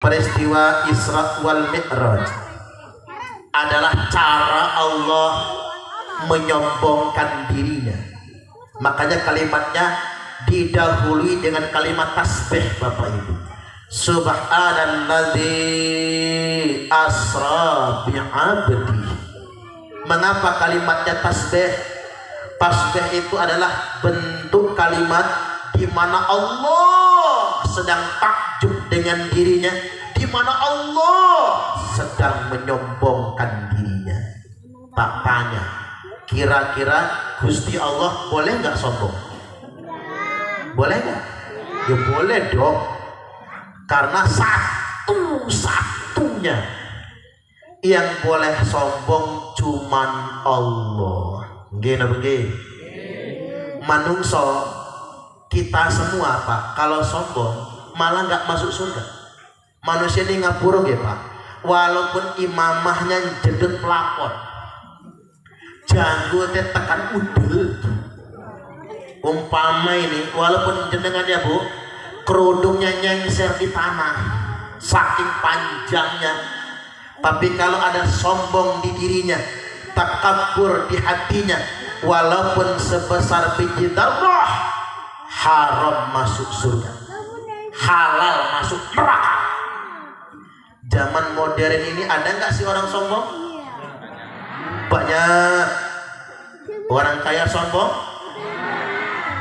peristiwa Isra wal Mi'raj adalah cara Allah menyombongkan dirinya. Makanya kalimatnya didahului dengan kalimat tasbih Bapak Ibu. Subhanalladzi asra bi'abdi. Mengapa kalimatnya tasbih? Tasbih itu adalah bentuk kalimat di mana Allah sedang takjub dengan dirinya, di mana Allah sedang menyombongkan dirinya. Tak tanya, kira-kira Gusti Allah boleh nggak sombong? Boleh nggak? Ya boleh dong, karena satu-satunya yang boleh sombong cuman Allah. Gini begini, manungso kita semua Pak, kalau sombong malah nggak masuk surga. Manusia ini ngapura ya Pak, walaupun imamahnya jedut pelakon, janggutnya tekan udel, umpama ini walaupun jenengan ya Bu, kerudungnya nyengser di tanah saking panjangnya, tapi kalau ada sombong di dirinya, takabur di hatinya, walaupun sebesar biji darah, haram masuk surga, halal masuk neraka. Zaman modern ini ada nggak sih orang sombong? Banyak. Orang kaya sombong?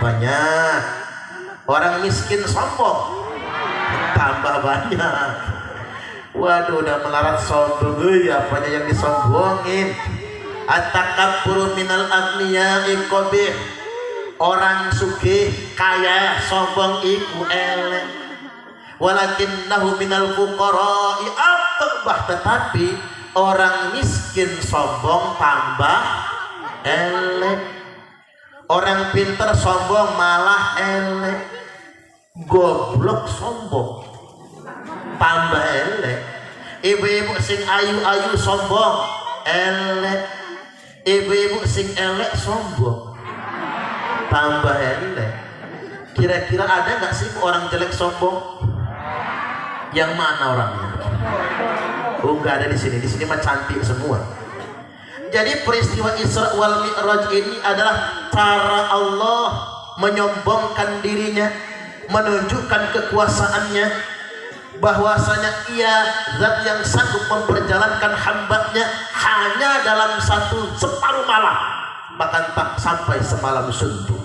Banyak. Orang miskin sombong? Tambah banyak. Waduh, udah melarat sombong, apanya yang disombongin. At-takabburu minal agniya'i qabih. Orang sugih kaya sombong iku elek. Walakinnahu minal fuqara'i aqbah. Tetapi orang miskin sombong tambah elek. Orang pinter sombong malah elek. Goblok sombong tambah elek. Ibu-ibu sing ayu-ayu sombong elek. Ibu-ibu sing elek sombong tambah elek. Kira-kira ada nggak sih orang jelek sombong? Yang mana orangnya? Oh, nggak ada di sini. Di sini mah cantik semua. Jadi peristiwa Isra wal Mi'raj ini adalah cara Allah menyombongkan dirinya, menunjukkan kekuasaannya, bahwasanya Ia zat yang sanggup memperjalankan hambanya hanya dalam separuh malam, bahkan tak sampai semalam suntuk.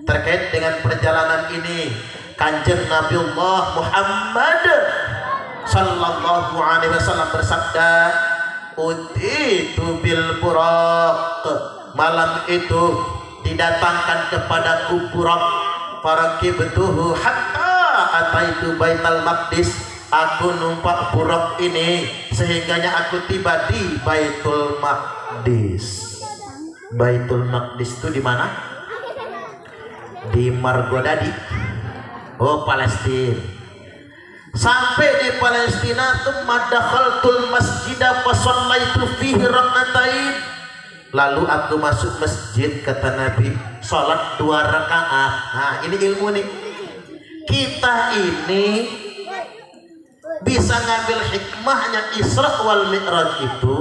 Terkait dengan perjalanan ini, Kanjeng Nabiullah Muhammad sallallahu alaihi wasallam bersabda, utitu bil buraq. Malam itu didatangkan kepadaku buraq, farakibtuhu hatta ataitu baital maqdis. Aku numpak buraq ini sehingganya aku tiba di Baitul Maqdis. Baitul Maqdis itu di mana? Di Margodadi. Oh, Palestina. Sampai di Palestina, tsumma dakhaltul masjida fa shallaitu fihi rak'atain. Lalu aku masuk masjid, kata Nabi, salat 2 rakaat. Nah, ini ilmu nih. Kita ini bisa ngambil hikmahnya Isra wal Mi'raj itu,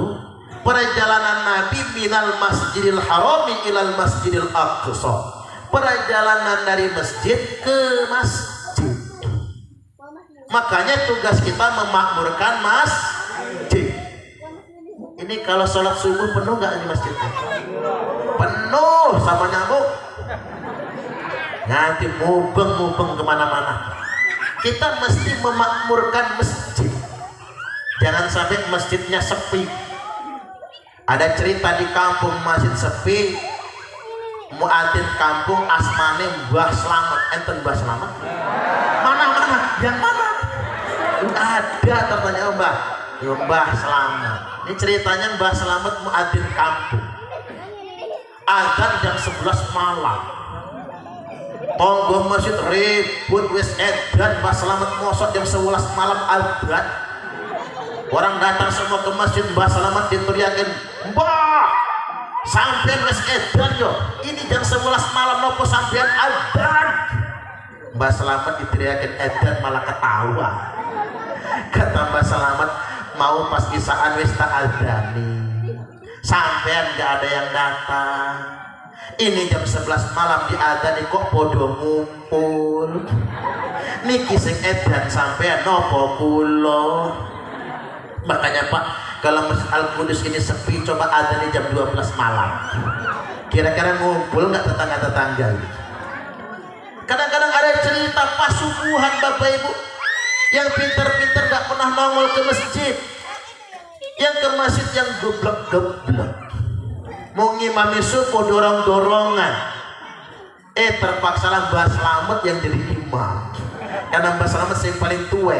perjalanan Nabi minal Masjidil Harami ilal Masjidil Aqsa. Perjalanan dari masjid ke masjid. Makanya tugas kita memakmurkan masjid. Ini kalau sholat subuh penuh nggak di masjidnya? Penuh sama nyamuk. Nanti mubeng kemana-mana. Kita mesti memakmurkan masjid. Jangan sampai masjidnya sepi. Ada cerita di kampung masjid sepi, muadzin kampung asmane Mbah Slamet. Enten Mbah Slamet? Mana? Yang mana? Ada tertanya Mbah. Mbah Slamet. Ini ceritanya Mbah Slamet muadzin kampung. Azan jam 11 malam. Tonggo masjid ribut wis edan, Mbah Slamet mosok jam 11 malam azan. Orang datang semua ke masjid, Mbah Slamet diteriakin, "Mbah, sampean wis edan yo. Ini jam 11 malam nopo sampean azan?" Mbah Slamet diteriakin edan malah ketawa. Kata Mbak Selamat, mau pas isaan wis tak adani, sampean gak ada yang datang. Ini jam 11 malam diadani kok podo ngumpul. Niki sing edan sampean nopo kulo. Makanya Pak, kalau Masjid Al-Qudus ini sepi, coba adani jam 12 malam. Kira-kira ngumpul nggak tetangga-tetangga? Kadang-kadang ada cerita pasubuhan Bapak Ibu yang pinter-pinter gak pernah nongol ke masjid, yang ke masjid yang geblek-geblek, mau ngimami subuh dorong-dorongan, terpaksalah Mbah Slamet yang jadi imam, karena Mbah Slamet yang paling tua.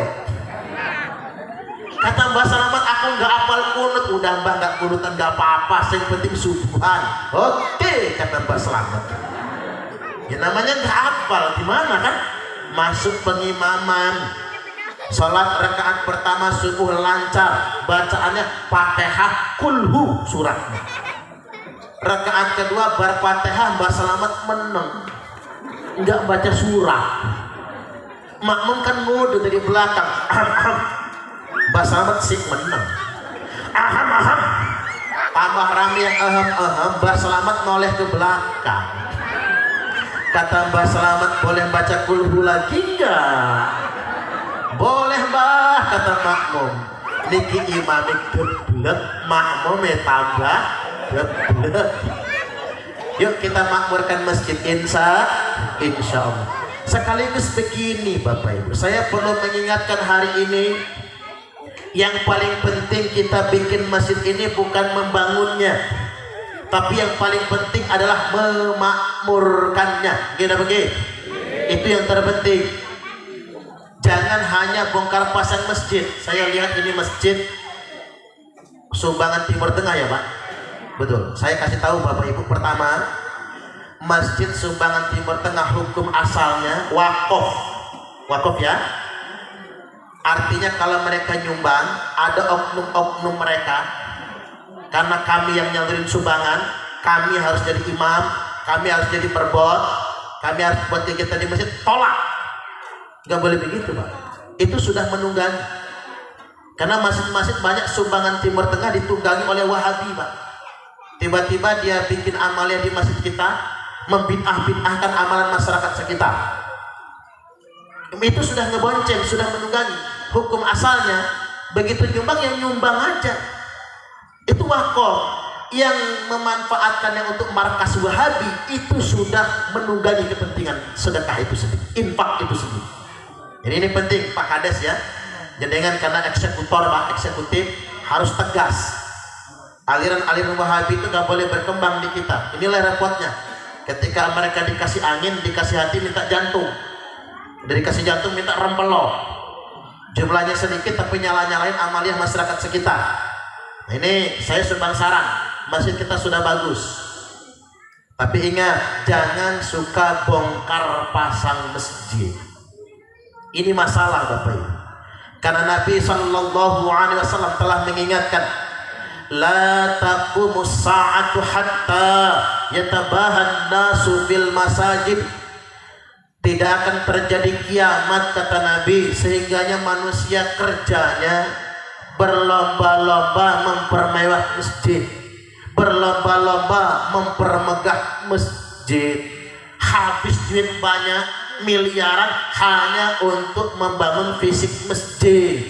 Kata Mbah Slamet, aku nggak apal kunut. Udah Mbah nggak kunutan nggak apa-apa, yang penting subuhan. Oke, kata Mbah Slamet. Ya namanya nggak apal, gimana kan? Masuk pengimaman, sholat rakaat pertama subuh lancar, bacaannya Fatihah kulhu suratnya. Rakaat kedua bar Fatihah Mbah Slamet meneng, nggak baca surat. Makmum kan ngudu dari belakang. Mbah Slamet sih meneng. Aham. Tambah rame yang aham. Mbah Slamet noleh ke belakang. Kata Mbah Slamet, boleh baca kulhu lagi enggak? Boleh Mbah, kata makmum. Niki imamnya geblek, makmumnya tambah geblek. Yuk kita makmurkan masjid insya Allah. Sekaligus begini Bapak Ibu, saya perlu mengingatkan hari ini, yang paling penting kita bikin masjid ini bukan membangunnya, tapi yang paling penting adalah memakmurkannya. Gimana begitu? Itu yang terpenting. Jangan hanya bongkar pasang masjid. Saya lihat ini masjid sumbangan Timur Tengah ya Pak. Betul. Saya kasih tahu Bapak Ibu, pertama, masjid sumbangan Timur Tengah hukum asalnya wakaf. Wakaf ya. Artinya kalau mereka nyumbang, ada oknum-oknum mereka. Karena kami yang nyalurin sumbangan, kami harus jadi imam, kami harus jadi perbot, kami harus buat kegiatan di masjid, tolak. Gak boleh begitu Pak. Itu sudah menunggangi. Karena masjid-masjid banyak sumbangan Timur Tengah ditunggangi oleh Wahabi Pak. Tiba-tiba dia bikin amalia di masjid kita, membid'ah-bid'ahkan amalan masyarakat sekitar. Itu sudah ngebonceng, sudah menunggangi. Hukum asalnya begitu nyumbang, yang nyumbang aja. Itu wakaf. Yang memanfaatkannya untuk markas Wahabi itu sudah menunggangi kepentingan sedekah itu sendiri, infak itu sendiri. Jadi ini penting Pak Kades ya. Jangan karena eksekutor Pak, eksekutif harus tegas. Aliran-aliran Wahabi itu gak boleh berkembang di kita. Inilah repotnya. Ketika mereka dikasih angin, dikasih hati minta jantung. Dari kasih jantung minta rempelo. Jumlahnya sedikit tapi nyala-nyalain amaliah masyarakat sekitar. Nah, ini saya sumbang saran, masjid kita sudah bagus. Tapi ingat, jangan suka bongkar pasang masjid. Ini masalah Bapak Ibu. Karena Nabi SAW telah mengingatkan, la taqumus sa'atu hatta yatabahan nasu fil masajid. Tidak akan terjadi kiamat kata Nabi sehingganya manusia kerjanya berlomba-lomba mempermewah masjid, berlomba-lomba mempermegah masjid, habis duit banyak miliaran hanya untuk membangun fisik masjid.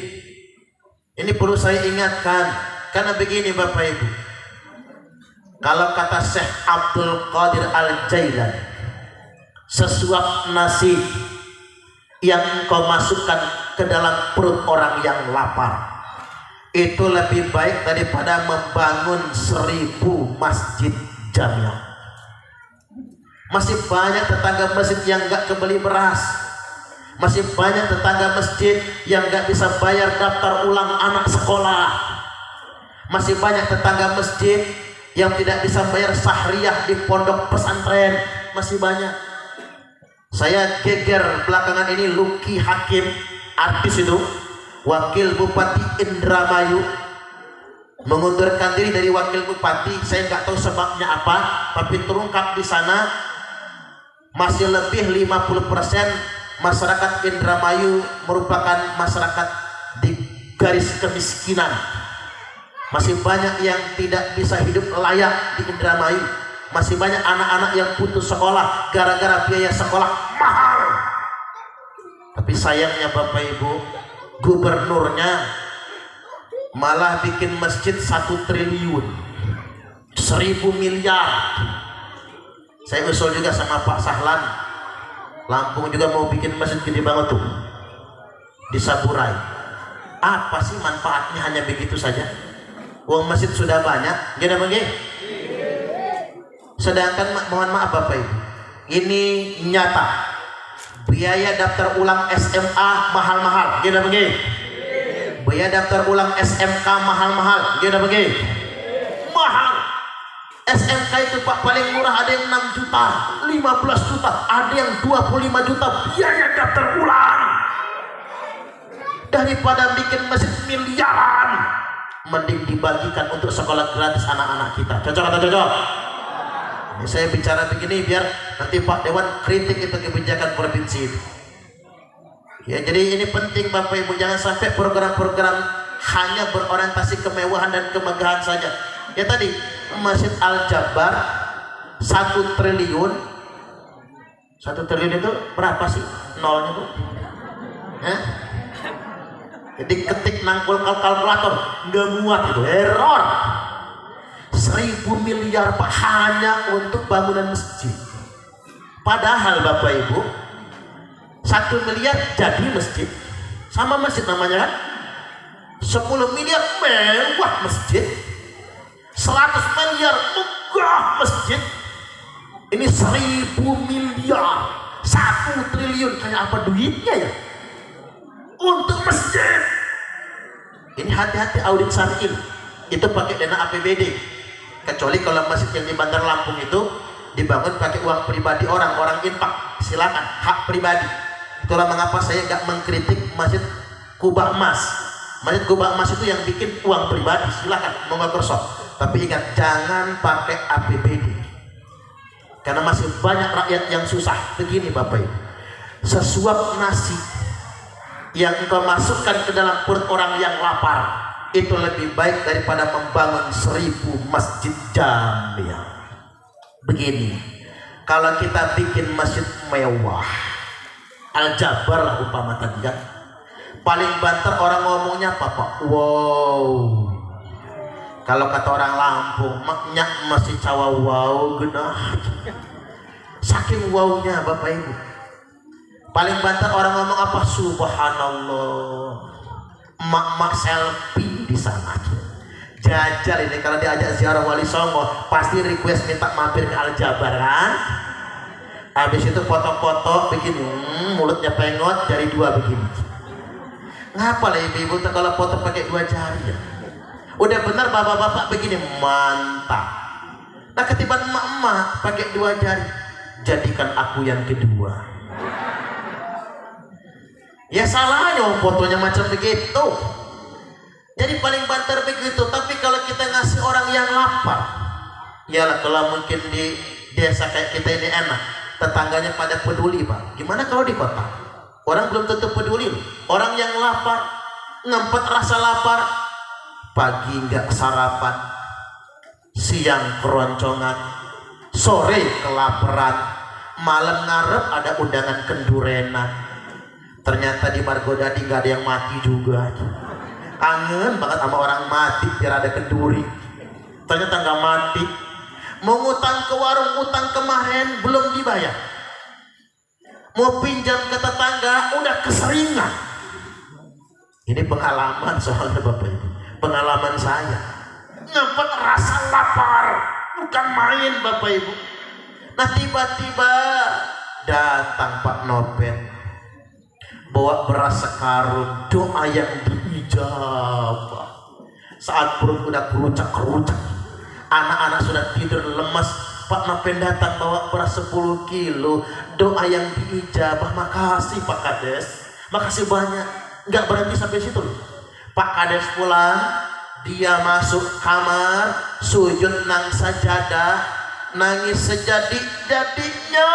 Ini perlu saya ingatkan, karena begini Bapak Ibu, kalau kata Syekh Abdul Qadir Al-Jailani, sesuap nasi yang engkau masukkan ke dalam perut orang yang lapar itu lebih baik daripada membangun 1000 masjid jamiah. Masih banyak tetangga masjid yang gak kebeli beras, masih banyak tetangga masjid yang gak bisa bayar daftar ulang anak sekolah, masih banyak tetangga masjid yang tidak bisa bayar sahriyah di pondok pesantren, masih banyak. Saya geger belakangan ini Luki Hakim, artis itu, wakil bupati Indramayu, mengundurkan diri dari wakil bupati. Saya nggak tahu sebabnya apa, tapi terungkap di sana masih lebih 50% masyarakat Indramayu merupakan masyarakat di garis kemiskinan. Masih banyak yang tidak bisa hidup layak di Indramayu. Masih banyak anak-anak yang putus sekolah gara-gara biaya sekolah mahal. Tapi sayangnya Bapak Ibu, gubernurnya malah bikin masjid 1 triliun, 1000 miliar. Saya usul juga sama Pak Sahlan, Lampung juga mau bikin masjid gede banget tuh di Saburai. Apa sih manfaatnya hanya begitu saja? Uang masjid sudah banyak, jadi bagaimana? Sedangkan mohon maaf Bapak Ibu, ini nyata biaya daftar ulang SMA mahal-mahal, jadi bagaimana? Biaya daftar ulang SMK mahal-mahal, jadi bagaimana? Mahal. SMK itu Pak paling murah ada yang 6 juta, 15 juta, ada yang 25 juta biaya daftar ulang. Daripada bikin masjid miliaran, mending dibagikan untuk sekolah gratis anak-anak kita. Cocok atau cocok? Ini saya bicara begini biar nanti Pak Dewan kritik itu kebijakan provinsi. Ya, jadi ini penting Bapak Ibu, jangan sampai program-program hanya berorientasi kemewahan dan kemegahan saja. Ya tadi Masjid Al-Jabar 1 triliun. 1 triliun itu berapa sih nolnya tuh? Jadi ketik nangkul kalkulator nggak muat itu, error. 1000 miliar Pak hanya untuk bangunan masjid. Padahal Bapak Ibu 1 miliar jadi masjid, sama masjid namanya kan. 10 miliar mewah masjid, 100 miliar megah masjid. Ini 1000 miliar, 1 triliun, kayak apa duitnya ya untuk masjid. Ini hati-hati audit syar'i itu pakai dana APBD, kecuali kalau masjid yang di Bandar Lampung itu dibangun pakai uang pribadi orang infak, silakan, hak pribadi. Itulah mengapa saya nggak mengkritik Masjid Kubah Emas. Masjid Kubah Emas itu yang bikin uang pribadi, silakan mau Microsoft. Tapi ingat, jangan pakai APBD, karena masih banyak rakyat yang susah. Begini Bapak Ibu, sesuap nasi yang engkau masukkan ke dalam perut orang yang lapar itu lebih baik daripada membangun 1000 masjid jamiah. Begini, kalau kita bikin masjid mewah, Al-Jabar lah umpama tadi kan, paling banter orang ngomongnya apa Pak? Wow. Kalau kata orang Lampung, maknya masih cawa wow genah. Saking wownya Bapak Ibu. Paling banter orang ngomong apa? Subhanallah. Mak selfie di sana. Jajal ini kalau diajak ziarah Wali Songo pasti request minta mampir ke Al-Jabar kan? Habis itu foto-foto begini, mulutnya pengot, jari 2 begini. Ngapa lah ibu-ibu kalau foto pakai 2 jari ya? Udah benar bapak-bapak begini, mantap. Nah ketiban emak-emak pakai 2 jari, jadikan aku yang kedua. Ya salahnya fotonya macam begitu. Jadi paling banter begitu. Tapi kalau kita ngasih orang yang lapar, ya kalau mungkin di desa kayak kita ini enak, tetangganya pada peduli Pak. Gimana kalau di kota? Orang belum tentu peduli. Orang yang lapar, ngempet rasa lapar, pagi nggak sarapan, siang keroncongan, sore kelaparan, malam ngarep ada undangan kendurenan. Ternyata di Margodadi nggak ada yang mati juga. Kangen banget sama orang mati biar ada kenduri. Ternyata nggak mati. Mau ngutang ke warung, utang kemarin belum dibayar. Mau pinjam ke tetangga udah keseringan. Ini pengalaman soalnya Bapak Ibu, pengalaman saya. Ngempet rasa lapar, bukan main Bapak Ibu. Nah tiba-tiba datang Pak Nopet, bawa beras sekarung, doa yang diijabah. Saat perut udah kerucak-kerucak, anak-anak sudah tidur lemas, Pak Nopen datang bawa beras 10 kilo, doa yang diijabah. Makasih Pak Kades, makasih banyak. Nggak berhenti sampai situ loh. Pak Kades pulang, dia masuk kamar, sujud nang sajadah, nangis sejadi-jadinya.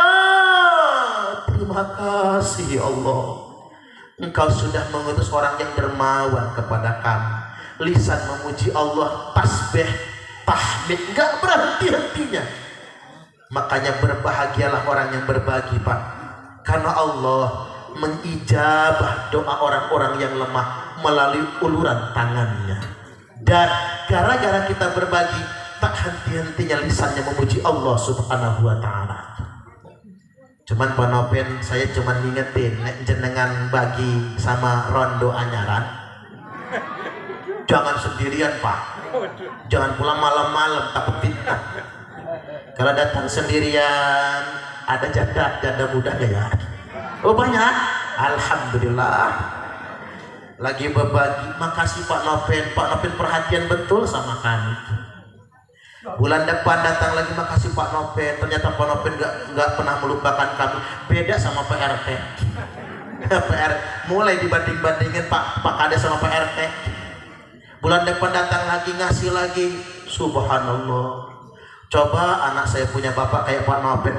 Terima kasih Allah, Engkau sudah mengutus orang yang dermawan kepada kami. Lisan memuji Allah, tasbih, tahmid, enggak berhenti-hentinya. Makanya berbahagialah orang yang berbagi, Pak, karena Allah mengijabah doa orang-orang yang lemah melalui uluran tangannya. Dan gara-gara kita berbagi, tak henti-hentinya lisannya memuji Allah Subhanahu wa ta'ala. Cuman Pak Nopen, saya cuman ngingetin, nek jenengan bagi sama rondo anyaran, jangan sendirian, Pak. Jangan pulang malam-malam, takut fitnah. Kalau datang sendirian, ada janda muda gak ya? Oh banyak, alhamdulillah. Lagi berbagi, makasih Pak Nopen. Pak Nopen perhatian betul sama kami. Bulan depan datang lagi, makasih Pak Nopen. Ternyata Pak Nopen nggak pernah melupakan kami. Beda sama PRT. PR mulai dibanding-bandingin Pak Kades sama PRT. Bulan depan datang lagi, ngasih lagi. Subhanallah. Coba anak saya punya bapak kayak Pak Nopen.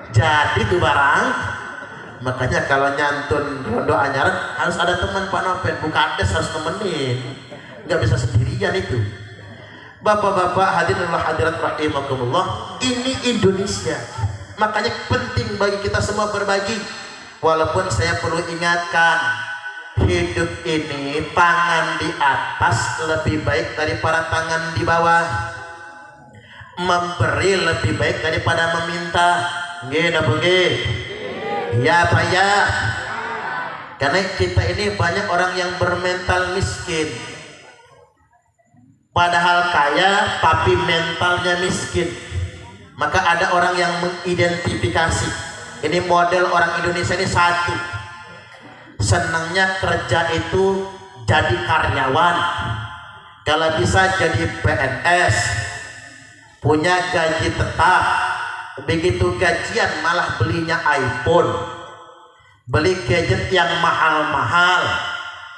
Jadi tuh barang. Makanya kalau nyantun rondo anyaran harus ada teman Pak Nopen. Bukades harus temenin. Nggak bisa sendirian itu. Bapak-bapak, hadirin wal hadirat rahimakumullah, ini Indonesia. Makanya penting bagi kita semua berbagi. Walaupun saya perlu ingatkan, hidup ini tangan di atas lebih baik daripada tangan di bawah. Memberi lebih baik daripada meminta. Nggih napa nggih? Ya Pak ya. Karena kita ini banyak orang yang bermental miskin. Padahal kaya tapi mentalnya miskin. Maka ada orang yang mengidentifikasi, ini model orang Indonesia ini satu, senangnya kerja itu jadi karyawan, kalau bisa jadi PNS, punya gaji tetap. Begitu gajian malah belinya iPhone, beli gadget yang mahal-mahal,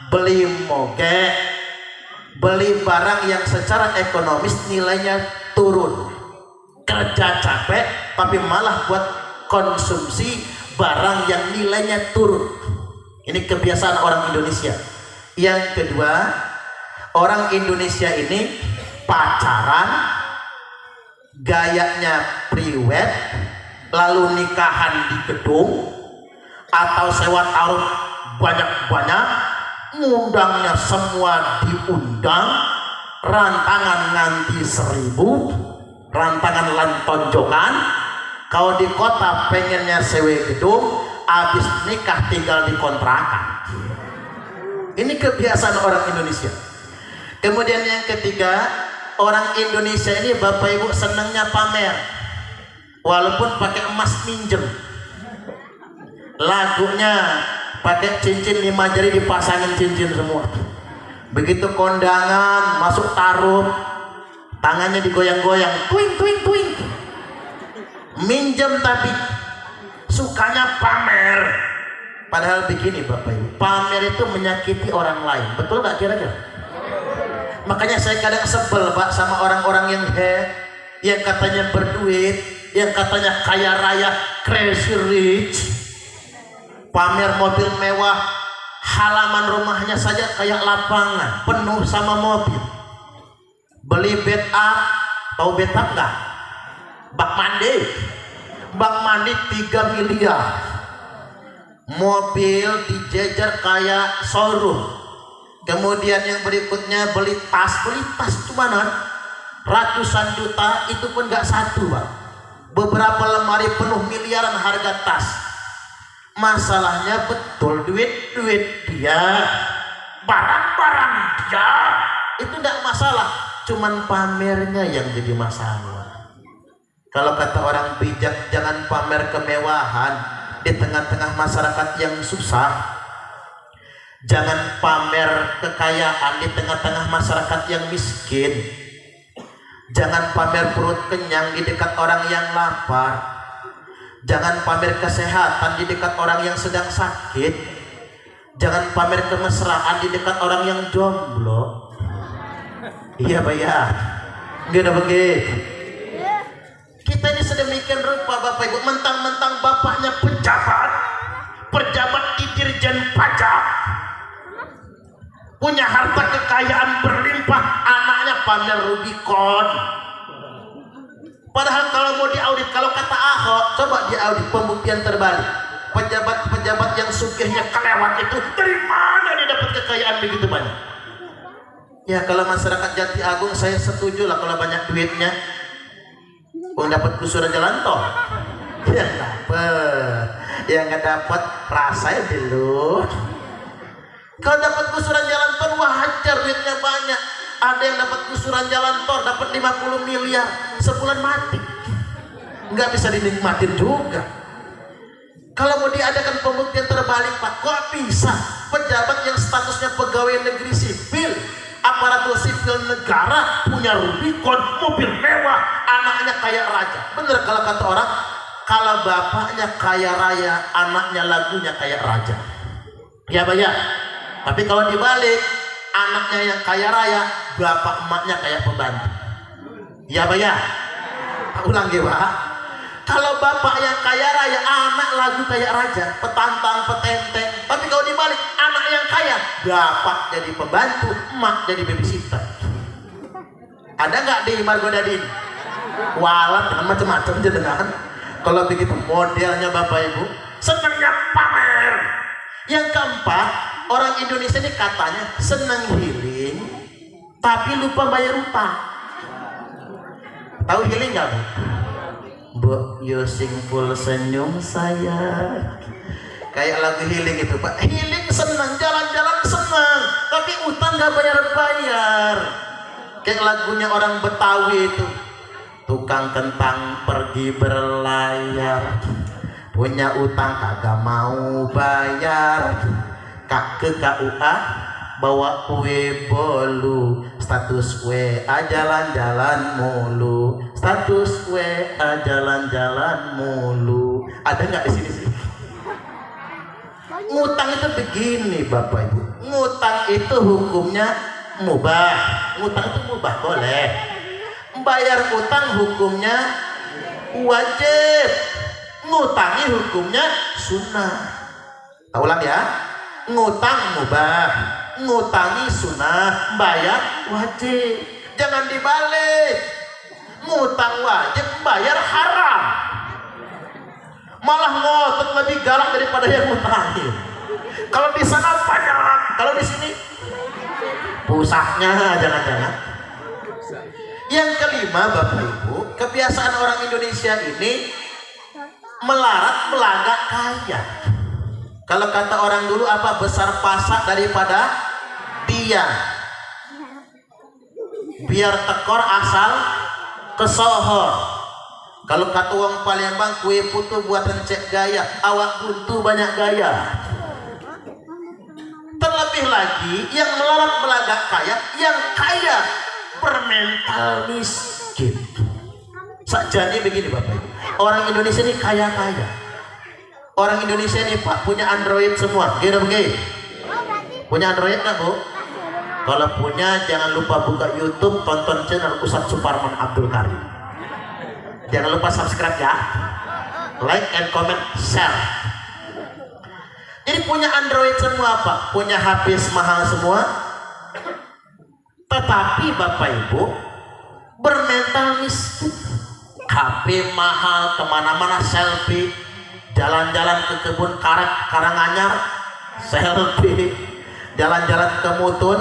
beli moge, beli barang yang secara ekonomis nilainya turun. Kerja capek tapi malah buat konsumsi barang yang nilainya turun. Ini kebiasaan orang Indonesia. Yang kedua, orang Indonesia ini pacaran, gayanya priwet, lalu nikahan di gedung atau sewa taruh banyak-banyak, ngundangnya semua diundang, rantangan nganti 1000, rantangan lan tonjokan. Kalau di kota pengennya sewa gedung, habis nikah tinggal di kontrakan. Ini kebiasaan orang Indonesia. Kemudian yang ketiga, orang Indonesia ini Bapak Ibu senangnya pamer, walaupun pakai emas minjem. Lagunya pakai cincin 5 jari, dipasangin cincin semua. Begitu kondangan masuk taruh, tangannya digoyang-goyang, twing twing twing. Minjem tapi sukanya pamer. Padahal begini Bapak Ibu, pamer itu menyakiti orang lain. Betul gak kira-kira? Makanya saya kadang sebel Pak sama orang-orang yang katanya berduit, yang katanya kaya raya, crazy rich, pamer mobil mewah, halaman rumahnya saja kayak lapangan penuh sama mobil. Beli bed up, tahu bed up nggak? Bak mandi 3 miliar, mobil dijejer kayak showroom. Kemudian yang berikutnya beli tas cuman ratusan juta, itu pun nggak satu Pak. Beberapa lemari penuh miliaran harga tas. Masalahnya betul duit dia, barang-barang dia, itu nggak masalah, cuman pamernya yang jadi masalah. Kalau kata orang bijak, jangan pamer kemewahan di tengah-tengah masyarakat yang susah. Jangan pamer kekayaan di tengah-tengah masyarakat yang miskin. Jangan pamer perut kenyang di dekat orang yang lapar. Jangan pamer kesehatan di dekat orang yang sedang sakit. Jangan pamer kemesraan di dekat orang yang jomblo. Iya Pak ya, gak ada begitu. Kita ini sedemikian rupa Bapak Ibu, mentang-mentang bapaknya pejabat di Dirjen Pajak, punya harta kekayaan berlimpah, anaknya pamer Rubicon. Padahal kalau mau diaudit, kalau kata Ahok, coba diaudit pembuktian terbalik. Pejabat-pejabat yang sugihnya kelewat itu dari mana dia dapat kekayaan begitu banyak? Ya kalau masyarakat Jati Agung saya setuju lah kalau banyak duitnya. Dapat kusuran jalan tol. Yang dapat, yang nggak dapat rasanya dulu. Kalau dapat kusuran jalan tol wajar, duitnya banyak. Ada yang dapat kusuran jalan tol dapat 50 miliar sebulan mati, nggak bisa dinikmatin juga. Kalau mau diadakan pembuktian terbalik, Pak, kok bisa pejabat yang statusnya pegawai negeri sipil, aparatur sipil negara, punya Rubicon, mobil mewah, anaknya kayak raja. Bener kalau kata orang, kalau bapaknya kaya raya, anaknya lagunya kayak raja. Ya Pak ya. Tapi kalau dibalik, anaknya yang kaya raya, bapak emaknya kayak pembantu. Ya Pak ya. Ulang ya Pak. Kalau bapak yang kaya raya, anak lagu kayak raja, petantang, petenteng. Tapi kalau dibalik, anak yang kaya, bapak jadi pembantu, emak jadi babysitter. Ada nggak di Margodadin? Walat dengan macam-macam jenengan. Kalau begitu modelnya bapak ibu, senangnya pamer. Yang keempat, orang Indonesia ini katanya senang healing, tapi lupa bayar utang. Tahu healing nggak Bu? Bu, you sing full senyum saya. Kayak lagu healing itu Pak. Healing senang, jalan-jalan senang, tapi utang nggak bayar-bayar. Kayak lagunya orang Betawi itu, tukang kentang pergi berlayar, punya utang kagak mau bayar. Kak ke KUA bawa kue bolu, status WA jalan-jalan mulu, status WA jalan-jalan mulu. Ada nggak di sini sih? Ngutang itu begini Bapak Ibu, ngutang itu hukumnya mubah. Ngutang itu mubah, boleh. Bayar utang hukumnya wajib, ngutangi hukumnya sunnah. Kita ulang ya, ngutang mubah, ngutangi sunnah, bayar wajib. Jangan dibalik, ngutang wajib, bayar haram. Malah ngotot lebih galak daripada yang ngutangin. Kalau di sana banyak, kalau di sini pusaknya jangan-jangan. Yang kelima Bapak Ibu, kebiasaan orang Indonesia ini melarat belagak kaya. Kalau kata orang dulu apa, besar pasak daripada dia. Biar tekor asal kesohor. Kalau kata orang Palembang, kue putu buat rencek gaya, awak buntu banyak gaya. Terlebih lagi yang melarat belagak kaya, yang kaya bermental miskin. Sajane begini Bapak Ibu, orang Indonesia ini kaya-kaya. Orang Indonesia ini Pak punya Android semua, gitu begini. Punya Android nggak Bu? Kalau punya jangan lupa buka YouTube, tonton channel Ustadz Suparman Abdul Karim. Jangan lupa subscribe ya, like and comment, share. Jadi punya Android semua Pak, punya HP mahal semua. Tetapi Bapak Ibu bermental miskin. HP mahal, kemana-mana selfie, jalan-jalan ke kebun karet Karanganyar selfie, jalan-jalan ke Mutun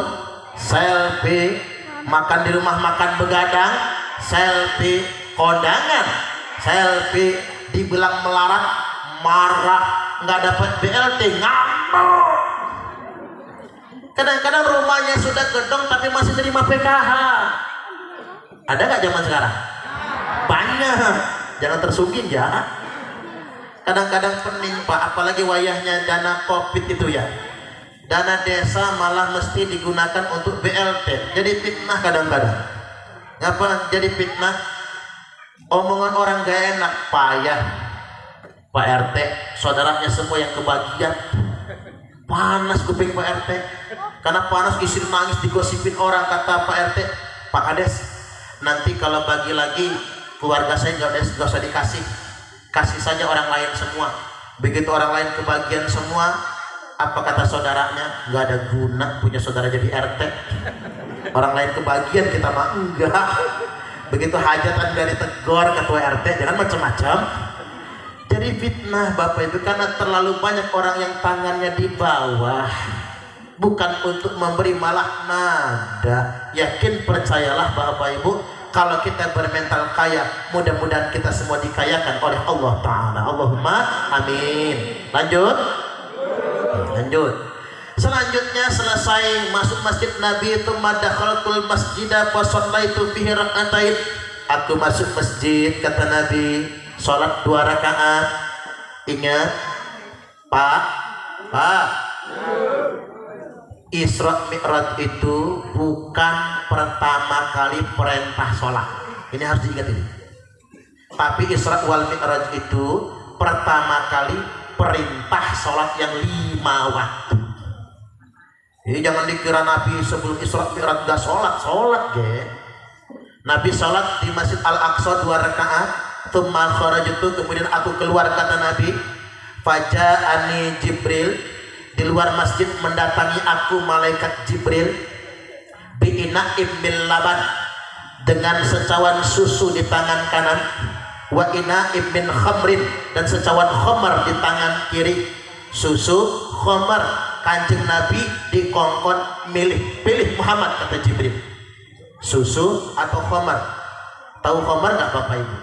selfie, makan di rumah makan begadang selfie, kondangan selfie, dibilang melarat marah, nggak dapat BLT ngamuk. Kadang-kadang rumahnya sudah gedong tapi masih terima PKH. Ada nggak zaman sekarang? Banyak. Jangan tersugih ya. Kadang-kadang pening Pak, apalagi wayahnya dana COVID itu ya. Dana desa malah mesti digunakan untuk BLT. Jadi fitnah kadang-kadang. Ngapa jadi fitnah? Omongan orang gak enak, payah. Pak RT, saudaranya semua yang kebagian. Panas kuping Pak RT. Karena panas istri nangis digosipin orang, kata Pak RT, Pak Kades, nanti kalau bagi lagi keluarga saya gak usah dikasih, kasih saja orang lain semua. Begitu orang lain kebagian semua, Apa kata saudaranya? Nggak ada guna punya saudara jadi RT. Orang lain kebagian, kita mah enggak. Begitu hajatan gak ditegur ketua RT, jangan macam-macam. Jadi fitnah Bapak Ibu karena terlalu banyak orang yang tangannya di bawah. Bukan untuk memberi, malah nada. Yakin, percayalah Bapak Ibu, kalau kita bermental kaya, mudah-mudahan kita semua dikayakan oleh Allah Ta'ala. Allahumma amin. Lanjut. Selanjutnya selesai masuk masjid Nabi itu madakhaltul masjidah fa shallaitu fihi rak'atain. Aku masuk masjid, kata Nabi, salat 2 rakaat. Ingat Pak, Isra Mi'raj itu bukan pertama kali perintah sholat. Ini harus diingat ini. Tapi Isra wal Mi'raj itu pertama kali perintah sholat yang 5 waktu. Jadi jangan dikira Nabi sebelum Isra Mi'raj gak sholat ge. Nabi sholat di Masjid Al-Aqsa 2 rakaat. Tsumma kharajtu, kemudian aku keluar, kata Nabi. Faja'ani Jibril, di luar masjid mendatangi aku malaikat Jibril. Bi'ina ibn laban, dengan secawan susu di tangan kanan. Wa ina ibn khamrin, dan secawan khamar di tangan kiri. Susu, khamar, Kanjeng Nabi dikongkon pilih Muhammad, kata Jibril. Susu atau khamar? Tahu khamar nggak Bapak Ibu?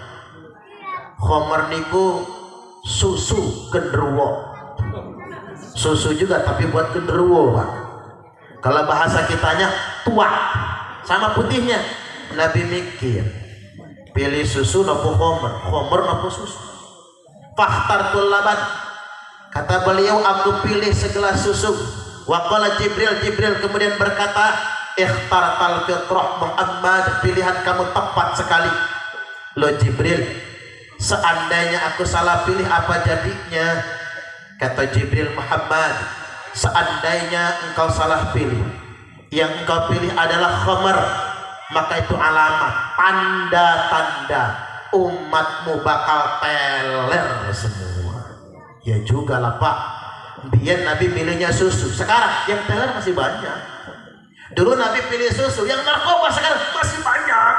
Khamar niku susu genderuwo. Susu juga tapi buat genderuwo, Pak. Kalau bahasa kitanya tua sama putihnya. Nabi mikir, pilih susu nopo khamar nopo susu. Fakhtartul laban, kata beliau, aku pilih segelas susu. Waqala Jibril kemudian berkata, ikhtartal fitrah Muhammad, pilihan kamu tepat sekali. Lo Jibril, seandainya aku salah pilih apa jadinya? Kata Jibril, Muhammad, seandainya engkau salah pilih, yang engkau pilih adalah khamar, maka itu alamat, tanda-tanda umatmu bakal teler semua. Ya juga lah Pak, biar Nabi pilihnya susu, sekarang yang teler masih banyak. Dulu Nabi pilih susu, yang narkoba sekarang masih banyak.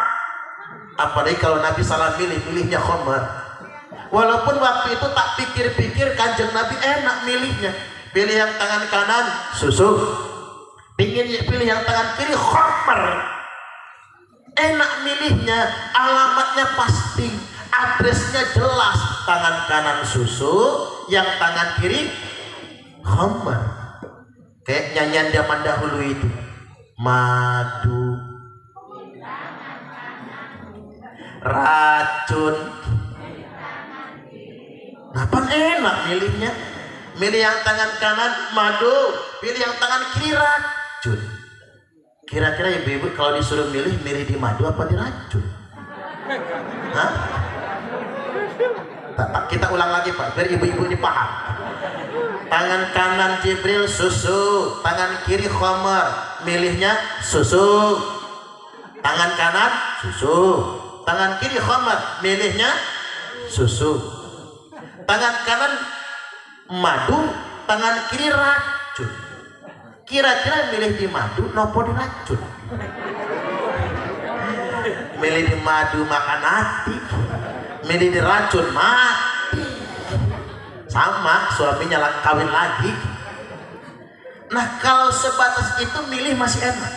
Apalagi kalau Nabi salah pilihnya khamar. Walaupun waktu itu tak pikir-pikir, Kanjeng Nabi enak milihnya. Pilih yang tangan kanan susu, pingin pilih yang tangan kiri khamar. Enak milihnya, alamatnya pasti, adresnya jelas. Tangan kanan susu, yang tangan kiri khamar. Kayak nyanyian zaman dahulu itu, madu, racun. Kenapa enak milihnya? Milih yang tangan kanan madu, pilih yang tangan kiri racun. Kira-kira ibu-ibu kalau disuruh milih di madu apa di racun? Hah? Kita ulang lagi Pak, biar ibu-ibu ini paham. Tangan kanan Jibril susu, tangan kiri khamar, milihnya susu. Tangan kanan susu, tangan kiri khamar, milihnya susu. Tangan kanan madu, tangan kiri racun. Kira-kira milih di madu nopo di racun? Milih di madu makan hati, milih di racun mati. Sama, suaminya kawin lagi. Nah kalau sebatas itu milih masih enak,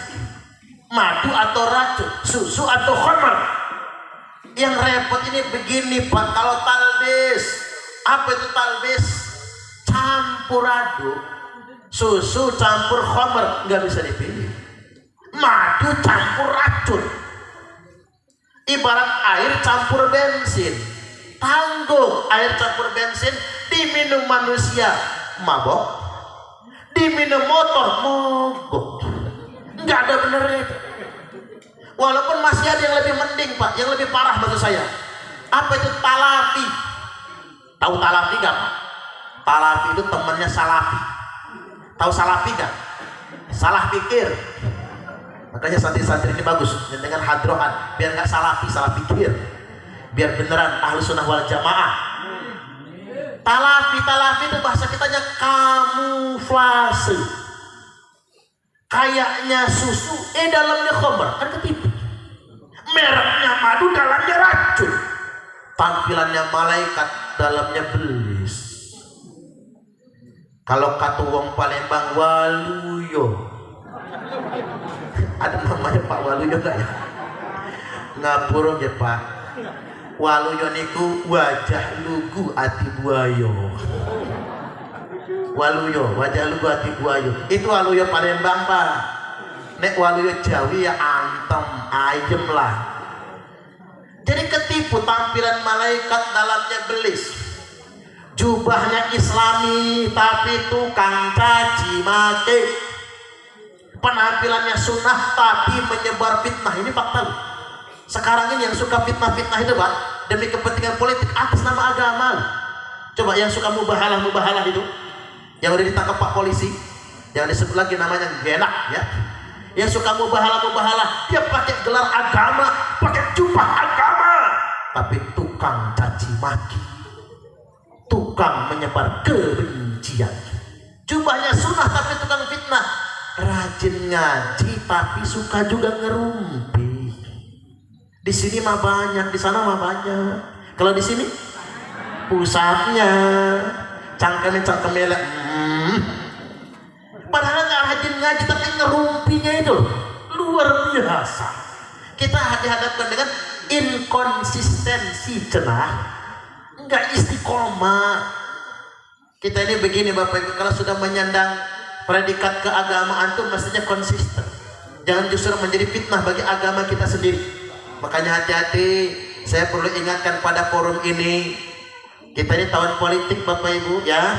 madu atau racun, susu atau khamar. Yang repot ini begini Pak, kalau talbis. Apa itu talbis? Campur aduk, susu campur khamar, nggak bisa dipilih. Madu campur racun, ibarat air campur bensin. Tanggung, air campur bensin diminum manusia mabok, diminum motor mogok. Nggak ada benernya. Walaupun masih ada yang lebih mending Pak, yang lebih parah maksud saya. Apa itu talafi? Tahu talafi gak Pak? Talafi itu temannya salafi. Tahu salafi gak? Salah pikir. Makanya santri-santri ini bagus dengan hadrohan, biar gak salafi, salah pikir. Biar beneran ahlu sunnah wal jamaah. Talafi itu bahasa kitanya kamuflase. Kayaknya susu, dalamnya khamr, kan ketipu. Mereknya madu, dalamnya racun. Tampilannya malaikat, dalamnya belis. Kalau kata wong Palembang, Waluyo. Ada namanya Pak Waluyo enggak ya? Ngapura ya Pak. Waluyo niku wajah lugu ati buayo. Waluyo, wajah lugu ati buayo. Itu Waluyo Palembang Pak. Nek Waluyo Jawi ya antem, ayem lah. Jadi ketipu, tampilan malaikat, dalamnya belis. Jubahnya Islami tapi tukang caci maki. Penampilannya sunnah tapi menyebar fitnah. Ini fakta. Sekarang ini yang suka fitnah-fitnah itu Pak, demi kepentingan politik atas nama agama. Coba yang suka mubahalah itu, yang udah ditangkap Pak polisi, yang disebut lagi namanya genak ya. Yang suka mubahalah, dia pakai gelar agama, pakai jubah agama, tapi tukang caci maki, tukang menyebar kebencian. Jubahnya sunnah tapi tukang fitnah. Rajin ngaji tapi suka juga ngerumpi. Di sini mah banyak, di sana mah banyak. Kalau di sini pusatnya cangkeme padahal nggak rajin ngaji tapi ngerumpinya itu luar biasa. Kita dihadapkan dengan inkonsistensi cenah, nggak istiqomah. Kita ini begini Bapak Ibu, kalau sudah menyandang predikat keagamaan tuh mestinya konsisten. Jangan justru menjadi fitnah bagi agama kita sendiri. Makanya hati-hati, saya perlu ingatkan pada forum ini, kita ini tahun politik Bapak Ibu ya.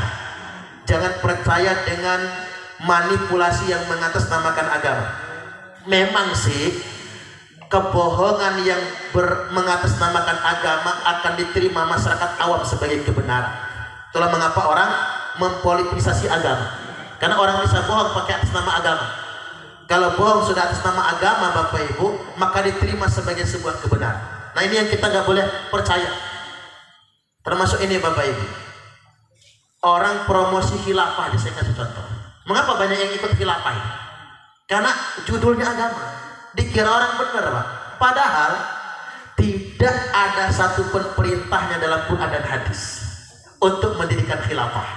Jangan percaya dengan manipulasi yang mengatasnamakan agama. Memang sih kebohongan yang mengatasnamakan agama akan diterima masyarakat awam sebagai kebenaran. Itulah mengapa orang mempolitisasi agama. Karena orang bisa bohong pakai atas nama agama. Kalau bohong sudah atas nama agama Bapak Ibu, maka diterima sebagai sebuah kebenaran. Nah ini yang kita nggak boleh percaya. Termasuk ini Bapak Ibu, orang promosi khilafah, saya kasih contoh. Mengapa banyak yang ikut khilafah? Karena judulnya agama, dikira orang benar Pak. Padahal tidak ada satupun perintahnya dalam Quran dan hadis untuk mendirikan khilafah.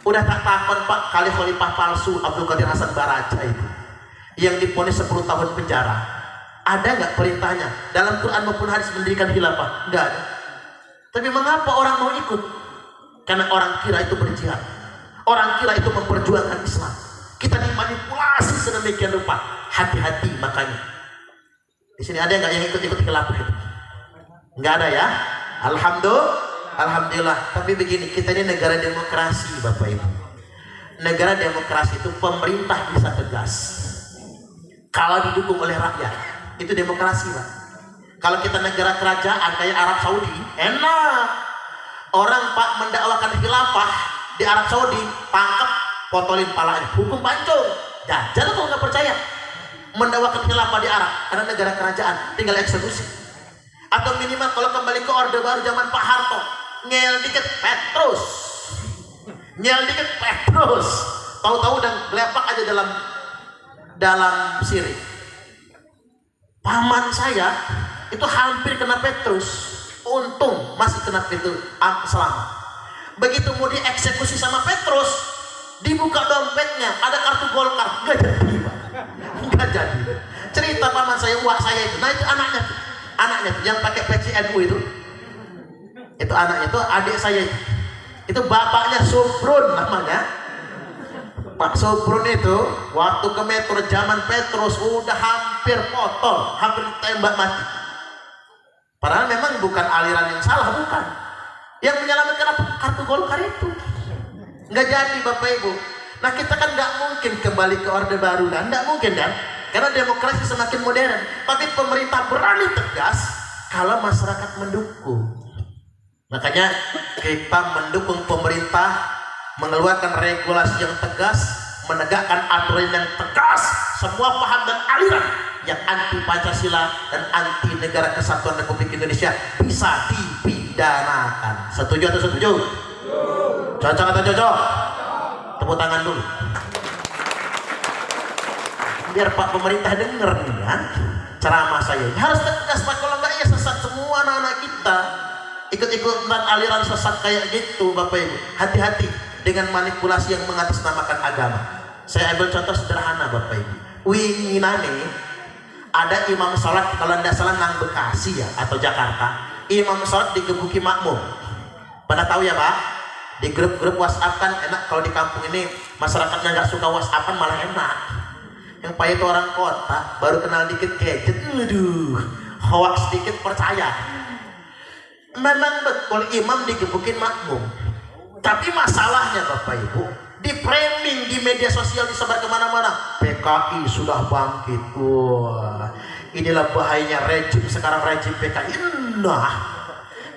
Udah tak takon Pak, kali khalifah palsu Abdul Qadir Hasan Baraja itu yang diponis 10 tahun penjara, ada nggak perintahnya dalam Quran maupun hadis mendirikan khilafah? Nggak ada. Tapi mengapa orang mau ikut? Karena orang kira itu berjihad, orang kira itu memperjuangkan Islam. Kita dimanipulasi sedemikian rupa. Hati-hati makanya. Di sini ada nggak yang ikut-ikut khilafah itu? Nggak ada ya. Alhamdulillah. Tapi begini, kita ini negara demokrasi Bapak Ibu. Negara demokrasi itu pemerintah bisa tegas kalau didukung oleh rakyat. Itu demokrasi Pak. Kalau kita negara kerajaan kayak Arab Saudi, enak. Orang Pak mendakwakan khilafah di Arab Saudi, tangkap, potolin palanya, hukum pancung. Jajan kalau nggak percaya. Mendakwakan khilafah di Arab karena negara kerajaan, tinggal eksekusi. Atau minimal kalau kembali ke Orde Baru zaman Pak Harto, ngel dikit Petrus, tahu-tahu dan gelepak aja dalam sirik. Paman saya itu hampir kena Petrus, untung masih kena Petrus selamat. Begitu mau dieksekusi sama Petrus, dibuka dompetnya ada kartu Golkar, nggak jadi. Cerita paman saya, wah saya itu, nah itu anaknya yang pakai peci NU itu anaknya, itu adik saya itu bapaknya Subrun namanya. Pak Subrun itu waktu ke Metro zaman Petrus udah hampir potol, hampir tembak mati. Padahal memang bukan aliran yang salah, bukan. Yang menyelamatkan apa? Kartu Golkar itu. Nggak jadi Bapak Ibu. Nah kita kan nggak mungkin kembali ke Orde Baru kan? Nggak mungkin kan? Karena demokrasi semakin modern. Tapi pemerintah berani tegas kalau masyarakat mendukung. Makanya kita mendukung pemerintah mengeluarkan regulasi yang tegas, menegakkan aturan yang tegas, semua paham dan aliran yang anti Pancasila dan anti Negara Kesatuan Republik Indonesia bisa dipidanakan. Setuju atau setuju? Cocok atau cocok? Tepuk tangan dulu. Biar Pak pemerintah denger nih kan ceramah saya. Harus tegas Pak, kalau enggak ya sesat semua anak-anak kita. Ikut-ikutan aliran sesat kayak gitu Bapak Ibu. Hati-hati dengan manipulasi yang mengatasnamakan agama. Saya ambil contoh sederhana Bapak Ibu. Winginane ada imam sholat, kalau tidak salah nang Bekasi ya atau Jakarta, imam sholat digebuki makmum. Pada tahu ya Pak? Di grup-grup WhatsApp kan enak, kalau di kampung ini masyarakatnya nggak suka WhatsAppan malah enak. Yang payah itu orang kota baru kenal dikit gadget, aduh, hoax sedikit percaya. Memang betul imam digebukin makmum, tapi masalahnya Bapak Ibu, di framing di media sosial disebar kemana-mana, PKI sudah bangkit. Wah, inilah bahayanya rejim sekarang, rejim PKI. Nah,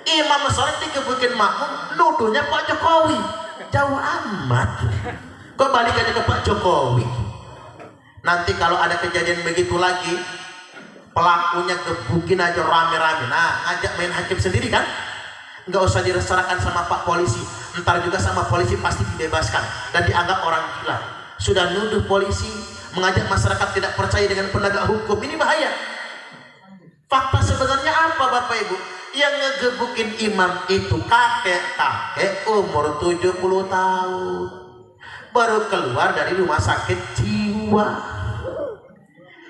imam sholat digebukin makmum, nuduhnya Pak Jokowi. Jauh amat. Kok balik aja ke Pak Jokowi? Nanti kalau ada kejadian begitu lagi, pelakunya gebukin aja rame-rame. Nah, ngajak main hakim sendiri kan? Nggak usah diresahkan sama Pak polisi. Ntar juga sama polisi pasti dibebaskan dan dianggap orang gila. Sudah nuduh polisi, mengajak masyarakat tidak percaya dengan penegak hukum. Ini bahaya. Fakta sebenarnya apa Bapak Ibu? Yang ngegebukin imam itu kakek-kakek umur 70 tahun. Baru keluar dari rumah sakit jiwa.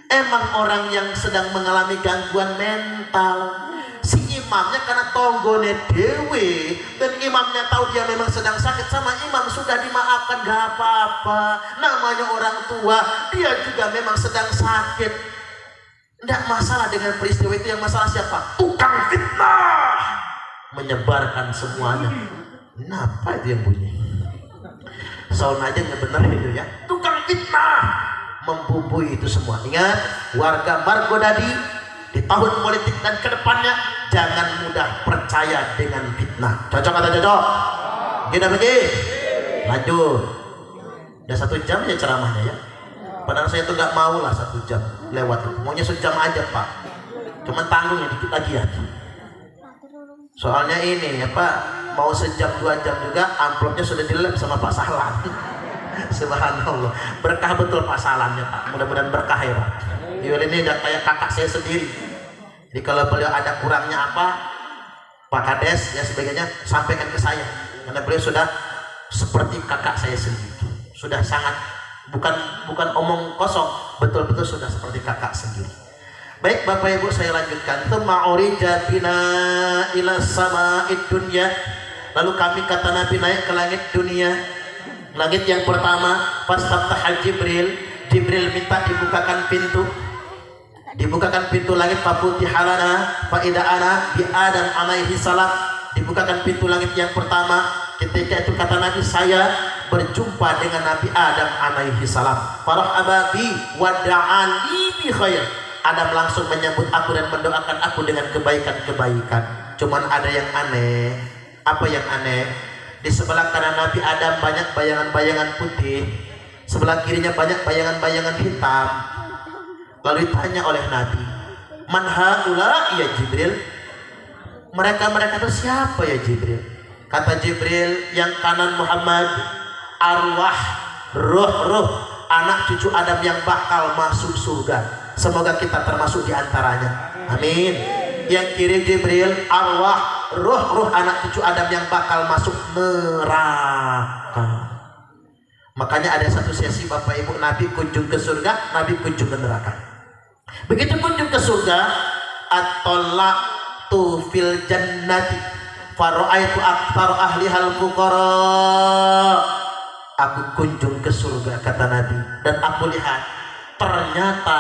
Emang orang yang sedang mengalami gangguan mental. Si imamnya karena tonggone dewe, dan imamnya tahu dia memang sedang sakit, sama imam sudah dimaafkan, gak apa-apa, namanya orang tua, dia juga memang sedang sakit, tidak masalah dengan peristiwa itu. Yang masalah siapa? Tukang fitnah menyebarkan semuanya. Kenapa itu yang bunyi sound aja nggak bener itu ya. Tukang fitnah membumbui itu semua. Ingat, warga Margodadi di tahun politik dan kedepannya jangan mudah percaya dengan fitnah. Cocok atau cocok? Gini begini. Lanjut. Udah 1 jam ya ceramahnya ya. Padahal saya tuh nggak mau lah 1 jam lewat. Maunya sejam aja Pak. Cuman tanggung ya dikit lagi ya. Soalnya ini ya Pak, mau sejam 2 jam juga amplopnya sudah dilem sama Pak Sahlan. Subhanallah, berkah betul Pak Sahlannya Pak. Mudah-mudahan berkah ya Pak. Iwal ini udah kayak kakak saya sendiri. Jadi kalau beliau ada kurangnya apa, Pak Kades ya sebagainya, sampaikan ke saya. Karena beliau sudah seperti kakak saya sendiri. Sudah sangat, bukan omong kosong, betul-betul sudah seperti kakak sendiri. Baik Bapak Ibu, saya lanjutkan. Tsumma urija bina ila sama'id dunya. Lalu kami kata Nabi naik ke langit dunia. Langit yang pertama, fastaftaha Jibril. Jibril minta dibukakan pintu. Dibukakan pintu langit, fafutihalana faida ana bi Adam alaihi salam. Dibukakan pintu langit yang pertama. Ketika itu kata Nabi, saya berjumpa dengan Nabi Adam alaihi salam. Farahaba bi wa da'ali bi khair. Adam langsung menyambut aku dan mendoakan aku dengan kebaikan-kebaikan. Cuman ada yang aneh. Apa yang aneh? Di sebelah kanan Nabi Adam banyak bayangan-bayangan putih, sebelah kirinya banyak bayangan-bayangan hitam. Lalu ditanya oleh Nabi, man haula ya Jibril? Mereka-mereka itu siapa ya Jibril? Kata Jibril, yang kanan Muhammad, arwah, roh-roh anak cucu Adam yang bakal masuk surga. Semoga kita termasuk di antaranya. Amin. Yang kiri Jibril, arwah, roh-roh anak cucu Adam yang bakal masuk neraka. Makanya ada satu sesi Bapak Ibu, Nabi kunjung ke surga, Nabi kunjung ke neraka. Begitu kunjung ke surga, at-talaqtu fil jannati fara'aitu aktsara ahlihal fuqara. Aku kunjung ke surga kata Nabi, dan aku lihat ternyata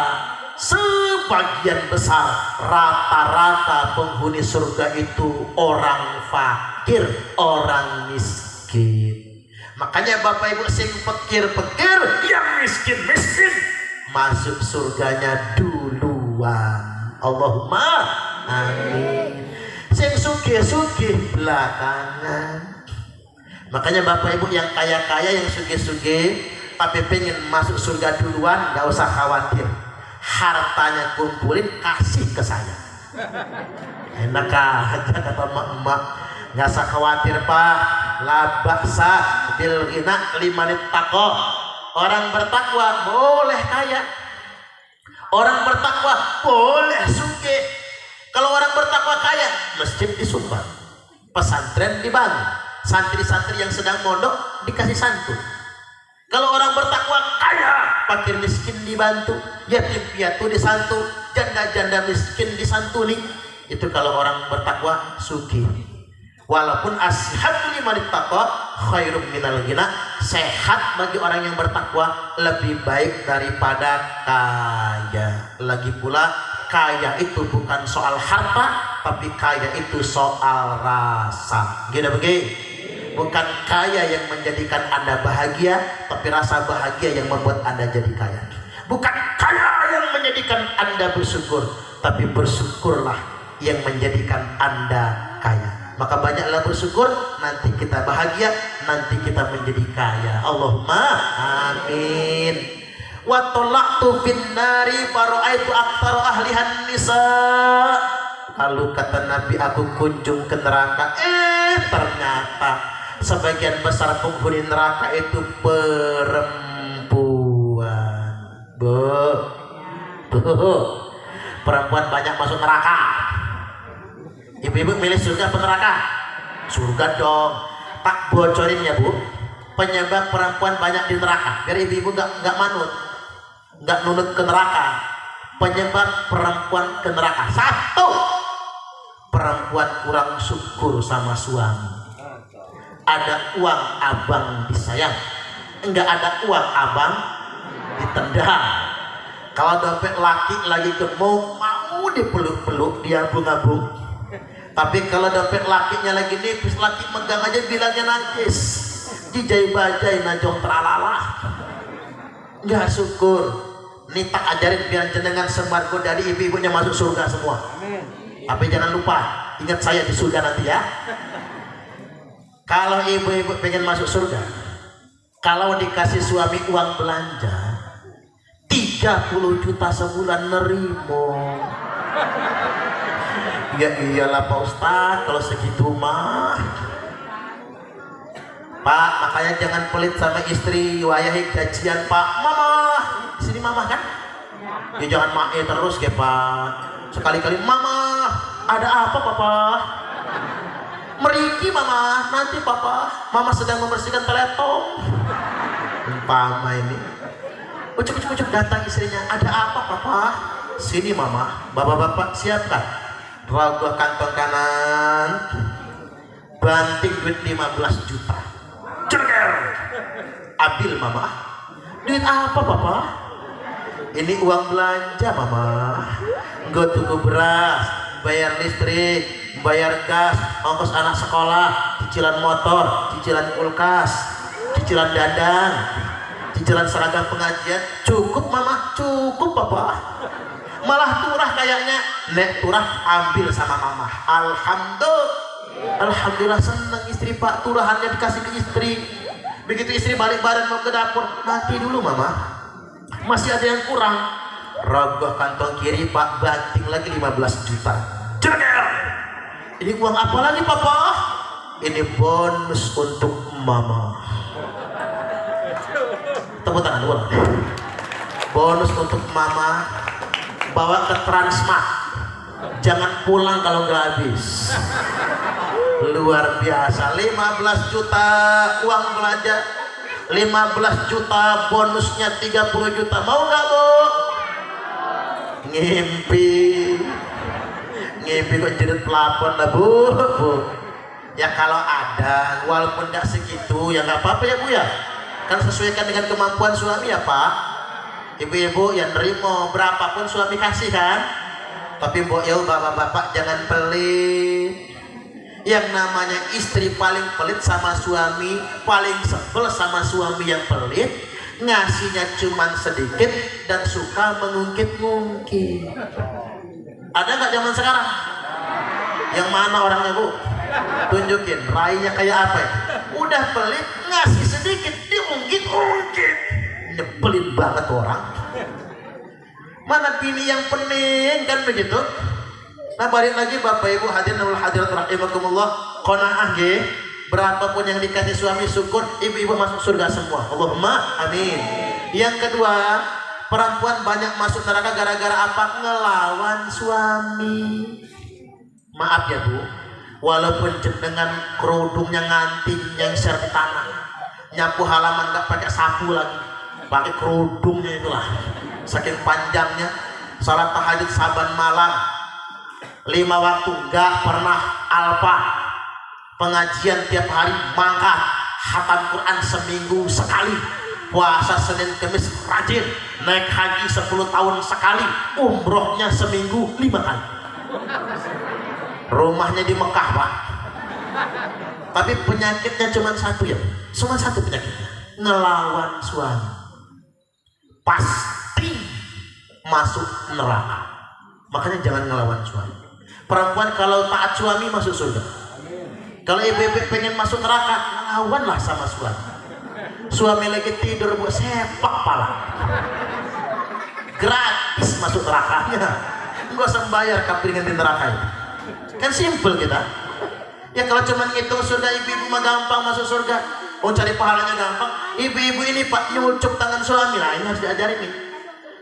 sebagian besar rata-rata penghuni surga itu orang fakir, orang miskin. Makanya Bapak Ibu sing pikir-pikir, yang miskin-miskin masuk surganya duluan. Allahumma amin. Sing sugih-sugih belakangan. Makanya Bapak Ibu yang kaya-kaya, yang sugih-sugih tapi pengen masuk surga duluan, gak usah khawatir. Hartanya kumpulin, kasih ke saya. Enak aja kata emak-emak. nggak usah khawatir Pak, la baksa bil ghina limanit taqo. Orang bertakwa boleh kaya, orang bertakwa boleh sugih. Kalau orang bertakwa kaya, masjid disumbang, pesantren dibangun, santri-santri yang sedang mondok dikasih santun. Kalau orang bertakwa kaya, fakir miskin dibantu, yatim piatu disantu, janda-janda miskin disantuni. Itu kalau orang bertakwa sugih. Walaupun ashatu liman ittaqa khairum minal ghina, sehat bagi orang yang bertakwa lebih baik daripada kaya. Lagi pula kaya itu bukan soal harta, tapi kaya itu soal rasa. Gila begini, bukan kaya yang menjadikan Anda bahagia, tapi rasa bahagia yang membuat Anda jadi kaya. Bukan kaya yang menjadikan Anda bersyukur, tapi bersyukurlah yang menjadikan Anda kaya. Maka banyaklah bersyukur, nanti kita bahagia, nanti kita menjadi kaya. Allahumma amin. Wa talaqtu fin nari fara'aitu aktsara ahlihan nisa. Lalu kata Nabi, aku kunjung ke neraka, ternyata sebagian besar penghuni neraka itu perempuan. Perempuan banyak masuk neraka. Ibu-ibu milih surga atau neraka? Surga dong. Tak bocorin ya Bu, penyebab perempuan banyak di neraka, biar ibu-ibu nggak manut, nggak nunut ke neraka. Penyebab perempuan ke neraka, satu, perempuan kurang syukur sama suami. Ada uang abang disayang, enggak ada uang abang ditendang. Kalau dompet laki lagi gemuk, mau dipeluk-peluk, dia bunga-bunga. Tapi kalau dompet lakinya lagi nipis, laki megang aja bilangnya nangis, dijai bajai najong teralalah, nggak syukur. Ini tak ajarin biar jenengan semargo dari ibu-ibunya masuk surga semua. Tapi jangan lupa, ingat saya di surga nanti ya. Kalau ibu-ibu pengen masuk surga, kalau dikasih suami uang belanja 30 juta sebulan nerimo. Ya iyalah Pak Ustadz, kalau segitu mah Pak, makanya jangan pelit sama istri. Wayahi gajian Pak, Mama, di sini Mama kan? Ya jangan mae terus ya Pak. Sekali-kali Mama, ada apa Papa? Meriki Mama, nanti Papa, Mama sedang membersihkan teletong. Umpama ini, ucuk-ucuk datang istrinya, ada apa Papa? Sini Mama, bapak-bapak siapkan rogoh kantong kanan, banting duit 15 juta. Ceger, ambil Mama. Duit apa Papa? Ini uang belanja Mama. Gue tunggu beras, bayar listrik, bayar gas, ongkos anak sekolah, cicilan motor, cicilan kulkas, cicilan dandang, cicilan seragam pengajian. Cukup Mama, cukup Papa. Malah turah kayaknya. Nek turah ambil sama Mama. Alhamdulillah senang istri Pak, turahannya dikasih ke istri. Begitu istri balik badan mau ke dapur, nanti dulu Mama, masih ada yang kurang. Rogoh kantong kiri Pak, banting lagi 15 juta. Ceger, ini uang apa lagi Papa? Ini bonus untuk Mama. Tepuk tangan dulu. Bonus untuk Mama, bawa ke Transmart, jangan pulang kalau nggak habis. Luar biasa, 15 juta uang belanja, 15 juta bonusnya 30 juta. Mau nggak Bu? Ngimpi kok jerit pelapon lah Bu. Ya kalau ada, walaupun nggak segitu ya nggak apa-apa ya Bu ya, kan sesuaikan dengan kemampuan suami ya Pak. Ibu-ibu yang nerimo berapapun suami kasih kan. Tapi mbok ya bapak-bapak jangan pelit. Yang namanya istri paling pelit sama suami, paling sebel sama suami yang pelit, ngasihnya cuman sedikit dan suka mengungkit-ungkit. Ada nggak zaman sekarang? Yang mana orangnya Bu? Tunjukin, rainya kayak apa ya? Udah pelit, ngasih sedikit, diungkit-ungkit. Nyebelin banget orang. Mana bini yang pening kan begitu. Nah balik lagi Bapak Ibu hadirin wal hadirat rahimakumullah, qanaah nggih, berapapun yang dikasih suami syukur, ibu-ibu masuk surga semua. Allahumma amin. Yang kedua, perempuan banyak masuk neraka gara-gara apa? Ngelawan suami. Maaf ya Bu, walaupun dengan kerudungnya nganting yang share di tanah, nyapu halaman nggak pakai sapu lagi, pakai kerudungnya itulah, saking panjangnya. Salat tahajud saban malam 5 waktu nggak pernah alpa, pengajian tiap hari mangkat, khatam Quran seminggu sekali, puasa Senin Kamis rajin, naik haji 10 tahun sekali, umrohnya seminggu 5 kali. Rumahnya di Mekah Pak, tapi penyakitnya cuma satu ya, cuma satu penyakitnya, ngelawan suami, pasti masuk neraka. Makanya jangan ngelawan suami. Perempuan kalau taat suami masuk surga. Kalau ibu-ibu pengen masuk neraka, lawanlah sama suami. Suami lagi tidur buat sepak pala, gratis masuk nerakanya, nggak usah bayar kaplingan di neraka itu. Kan simple kita ya. Kalau cuma ngitung surga ibu-ibu mah gampang masuk surga. Oh, cari pahalanya gampang. Ibu-ibu ini Pak nyucup tangan suami, lah ini harus diajarin nih.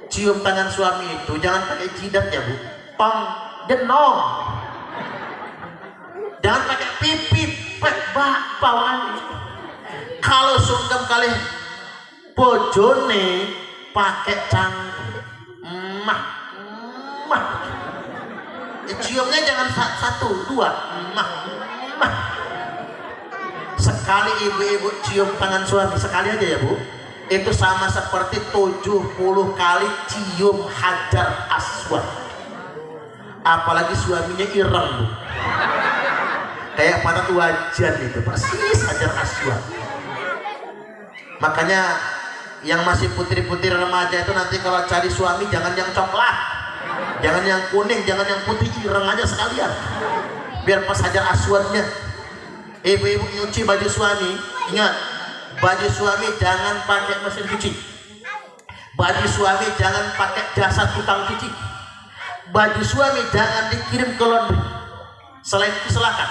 Cium tangan suami itu jangan pakai jidat ya Bu, pang denong, jangan pakai pipit bawaan. Kalau sungkem kali bojone pakai mah ciumnya jangan 1, 2 mah. Sekali ibu-ibu cium tangan suami sekali aja ya Bu, itu sama seperti 70 kali cium hajar aswad. Apalagi suaminya ireng Bu, kayak pada wajan itu persis hajar aswad. Makanya yang masih putri-putri remaja itu nanti kalau cari suami jangan yang coklat, jangan yang kuning, jangan yang putih, ireng aja sekalian, biar pas hajar aswadnya. Ibu-ibu nyuci baju suami, ingat, baju suami jangan pakai mesin cuci, baju suami jangan pakai jasa tukang cuci, baju suami jangan dikirim ke laundry. Selain itu silakan,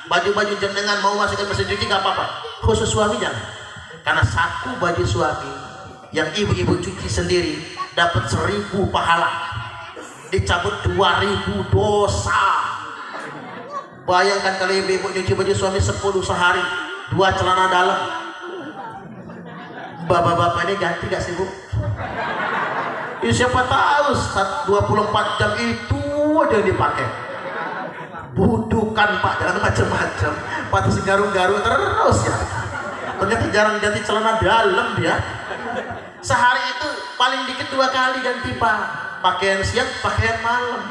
baju-baju jenengan mau masukin mesin cuci gak apa-apa, khusus suami jangan. Karena satu baju suami yang ibu-ibu cuci sendiri dapat 1000 pahala, dicabut 2000 dosa. Bayangkan kalau ibu-ibu nyuci baju suami 10 sehari, 2 celana dalam. Bapak-bapak ini ganti gak sih Bu? Ya, siapa tahu 24 jam itu aja yang dipakai. Budukan Pak, jangan macam-macam. Patut garung-garung terus ya. Ternyata jarang ganti celana dalam dia. Sehari itu paling dikit 2 kali ganti Pak. Pakaian siang, pakaian malam,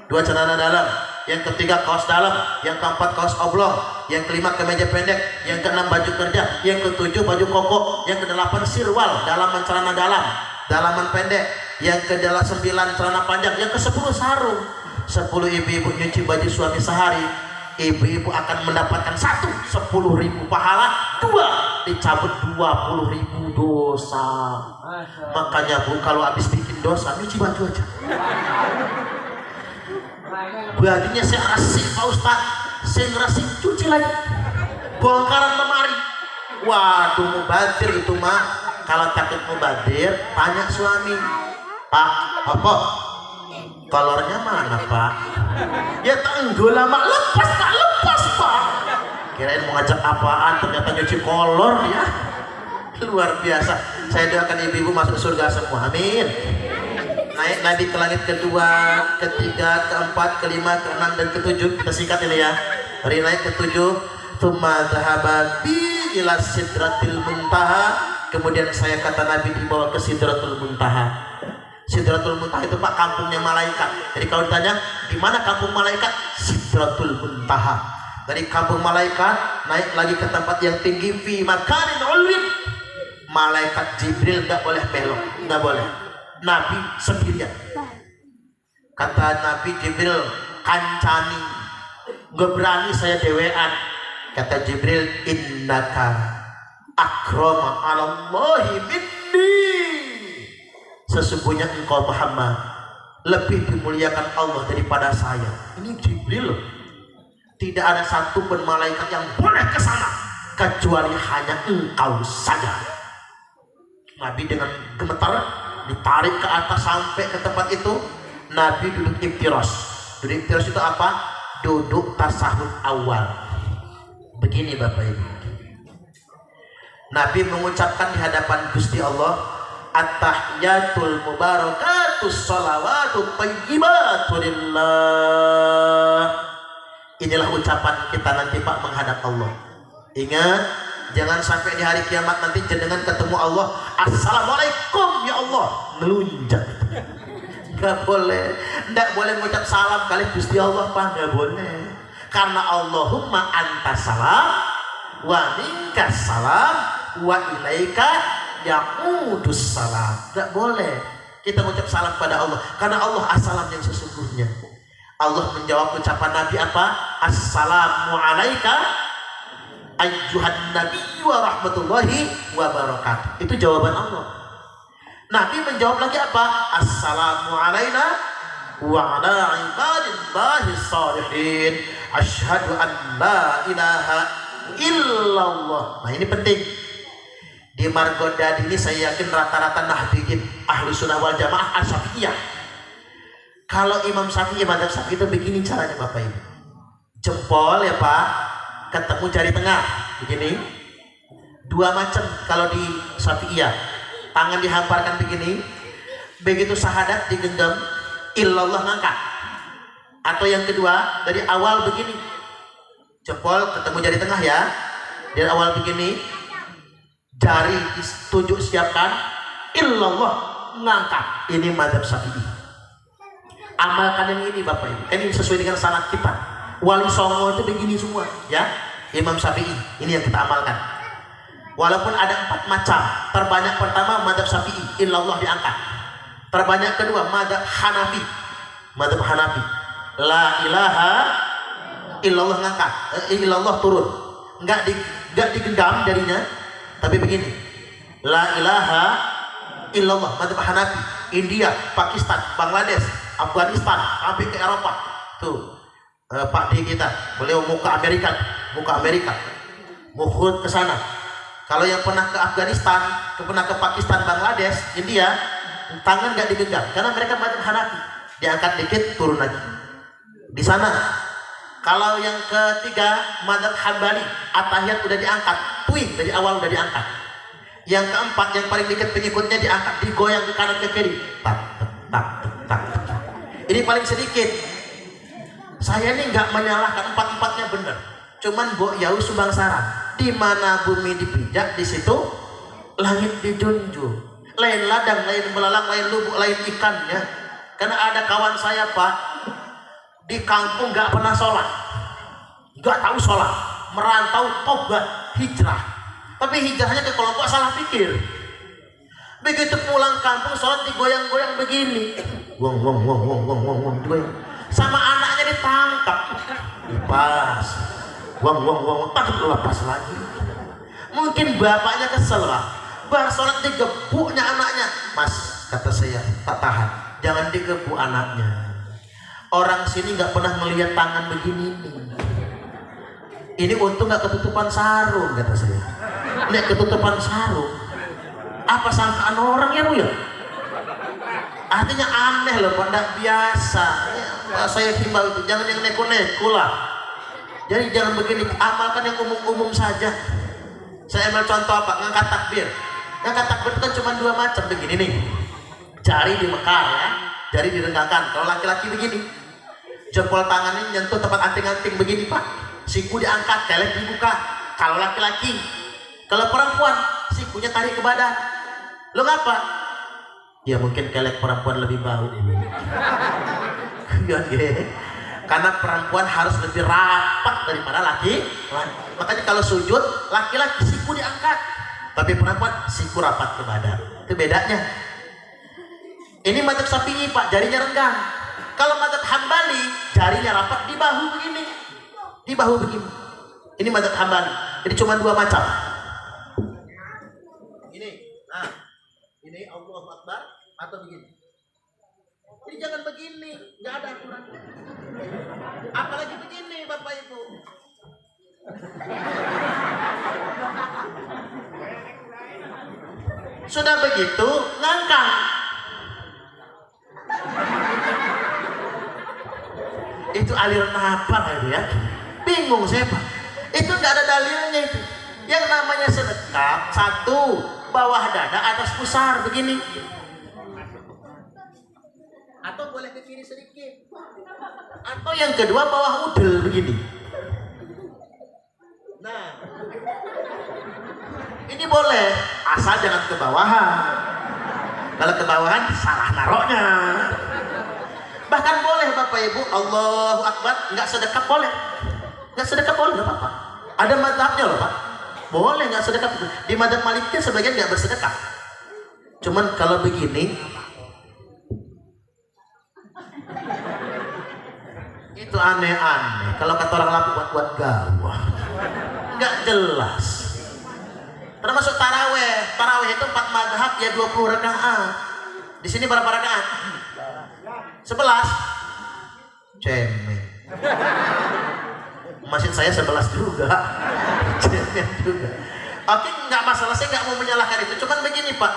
2 celana dalam. Yang ketiga kaos dalam, yang keempat kaos oblong, yang kelima kemeja pendek, yang keenam baju kerja, yang ketujuh baju koko, yang kedelapan sirwal, dalaman celana dalam, dalaman pendek, yang ke-9 celana panjang, yang ke-10 sarung. 10 ibu-ibu nyuci baju suami sehari, ibu-ibu akan mendapatkan 1 10.000 pahala, 2 dicabut 20.000 dosa. Makanya Bu, kalau habis bikin dosa nyuci baju aja. Bajunya saya rasik Pak Ustaz, saya ngerasik cuci lagi, bongkaran lemari. Waduh, mubadir itu mah. Kalau takut mubadir tanya suami, Pak apa kolornya mana Pak? Ya tenggul lama lepas Pak. Kirain mau ngajak apaan, ternyata nyuci kolor ya. Luar biasa. Saya doakan ibu-ibu masuk surga semua, amin. Naik Nabi ke langit kedua, ketiga, keempat, kelima, keenam, dan ketujuh. Kita singkat ini ya. Hari naik ketujuh, tsumma dhahaba bi ila sidratil muntaha. Kemudian saya kata Nabi dibawa ke sidratul muntaha. Sidratul muntaha itu Pak kampungnya malaikat. Jadi kalau ditanya di mana kampung malaikat, sidratul muntaha. Dari kampung malaikat naik lagi ke tempat yang tinggi, fi makanin ulwin. Malaikat Jibril nggak boleh belok, nggak boleh. Nabi sendirian. Kata Nabi Jibril, kancani, nggak berani saya dewean. Kata Jibril, innaka akrama alallahi minni. Sesungguhnya engkau Muhammad lebih dimuliakan Allah daripada saya. Ini Jibril. Tidak ada satu pun malaikat yang boleh ke sana kecuali hanya engkau saja. Nabi dengan gemetar ditarik ke atas sampai ke tempat itu. Nabi duduk iftiras. Duduk iftiras itu apa? Duduk tasahud awal. Begini Bapak Ibu, Nabi mengucapkan di hadapan Gusti Allah, at-tahiyatul mubarakatus sholawatut thayyibatu lillah. Inilah ucapan kita nanti Pak menghadap Allah. Ingat, jangan sampai di hari kiamat nanti jenengan ketemu Allah, assalamualaikum ya Allah, melunjak. Gak boleh, ndak boleh mengucap salam kali Gusti Allah Pak, gak boleh. Karena Allahumma anta salam wa minkas salam wa ilaika ya'udus salam. Gak boleh kita mengucap salam pada Allah, karena Allah as-salam yang sesungguhnya. Allah menjawab ucapan Nabi apa? Assalamu alaika ayyuhan nabi wa rahmatullahi wa barakatuh. Itu jawaban Allah. Nabi menjawab lagi apa? Assalamu alaina wa ala ibadillahi shalihin asyhadu an la ilaha illallah. Nah ini penting. Di Margonda ini saya yakin rata-rata nahdiyin ahlu sunnah wal jamaah as-syafi'iyah. Kalau Imam Syafi'i, Madzhab Syafi'i itu begini caranya Bapak Ibu. Jempol ya Pak, ketemu jari tengah begini. Dua macam kalau di Syafi'iyah. Tangan dihamparkan begini. Begitu syahadat digenggam, illallah ngangkat. Atau yang kedua dari awal begini. Jempol ketemu jari tengah ya. Dari awal begini. Jari ditunjuk siapkan, illallah ngangkat. Ini Madzhab Syafi'i. Amalkan yang ini Bapak Ibu, kan ini sesuai dengan sanad kita. Wali Songo itu begini semua ya. Imam Syafi'i ini yang kita amalkan. Walaupun ada 4 macam. Terbanyak pertama Madzhab Syafi'i, illallah diangkat. Terbanyak kedua Madzhab Hanafi. Madzhab Hanafi, la ilaha illallah ngangkat, illallah turun. Enggak digenggam jarinya, tapi begini. La ilaha illallah. Madzhab Hanafi, India, Pakistan, Bangladesh, Afghanistan, sampai ke Eropa. Tuh Pak D kita, beliau mau ke Amerika, mau ke sana. Kalau yang pernah ke Afghanistan, pernah ke Pakistan, Bangladesh, India, tangan nggak digenggam, karena mereka Madzhab Hanafi. Diangkat dikit, turun lagi. Di sana. Kalau yang ketiga Madzhab Hambali, at-tahiyat udah diangkat, tuing dari awal udah diangkat. Yang keempat yang paling dekat pengikutnya diangkat, digoyang ke kanan ke kiri. Tak, tak, tak, tak. Ini paling sedikit. Saya ini nggak menyalahkan, 4-4-nya benar. Cuman Mbok Yau Subangsaran, di mana bumi dipijak, di situ langit dijunjung. Lain ladang, lain belalang, lain lubuk, lain ikannya. Karena ada kawan saya Pak, di kampung nggak pernah sholat, nggak tahu sholat, merantau tobat hijrah, tapi hijrahnya ke kelompok salah pikir. Begitu pulang kampung sholat digoyang-goyang begini, wong digoyang. Sama anaknya ditangkap, dipas, wong takut lepas lagi. Mungkin bapaknya kesel Pak, bar sholat digebuknya anaknya. Mas, kata saya, tak tahan, jangan digebuk anaknya. Orang sini nggak pernah melihat tangan begini nih. Ini untung nggak ketutupan sarung, kata saya. Ini ketutupan sarung, apa sangkaan orang ya Bu ya? Artinya aneh loh, pada biasa. Ya, saya himbau itu jangan yang neko-neko lah. Jadi jangan begini, amalkan yang umum-umum saja. Saya ambil contoh apa? Ngangkat takbir. Ngangkat takbir itu kan cuma 2 macam begini nih. Jari dimekar ya, jari direnggangkan. Kalau laki-laki begini, jempol tangannya nyentuh tempat anting-anting begini Pak, siku diangkat, kelek dibuka. Kalau laki-laki, kalau perempuan sikunya tarik ke badan. Lo ngapa? Ya mungkin kelek perempuan lebih bau ini. Karena perempuan harus lebih rapat daripada laki. Makanya kalau sujud laki-laki siku diangkat, tapi perempuan siku rapat ke badan. Itu bedanya. Ini Madzhab Syafi'i Pak, jarinya renggang. Kalau Madzhab Hambali, jarinya rapat di bahu begini. Di bahu begini. Ini Madzhab Hambali. Jadi cuma 2 macam. Ini, nah, ini Allahu Akbar atau begini. Jadi jangan begini, nggak ada aturan. Apalagi begini Bapak Ibu. Sudah begitu ngangkang. Itu aliran apa itu ya? Bingung saya Pak. Itu nggak ada dalilnya itu. Yang namanya sedekap, satu bawah dada, atas pusar begini. Atau boleh ke kiri sedikit. Atau yang kedua bawah udel begini. Nah, ini boleh, asal jangan ke bawahan. Kalau ke bawahan salah naroknya. Bahkan boleh Bapak Ibu, Allahu Akbar, nggak sedekap boleh. Nggak sedekap boleh, nggak apa-apa. Ada mazhabnya loh Pak. Boleh nggak sedekap. Di mazhab Maliknya sebagian nggak bersedekap. Cuman kalau begini, itu aneh-aneh. Kalau kata orang Lampung buat gawah, nggak jelas. Termasuk taraweh. Taraweh itu 4 mazhab ya 20 rakaat. Di sini berapa rakaat? 11. Cemen. Masjid saya 11 juga. Cemen juga. Oke, nggak masalah, saya nggak mau menyalahkan itu. Cuman begini Pak,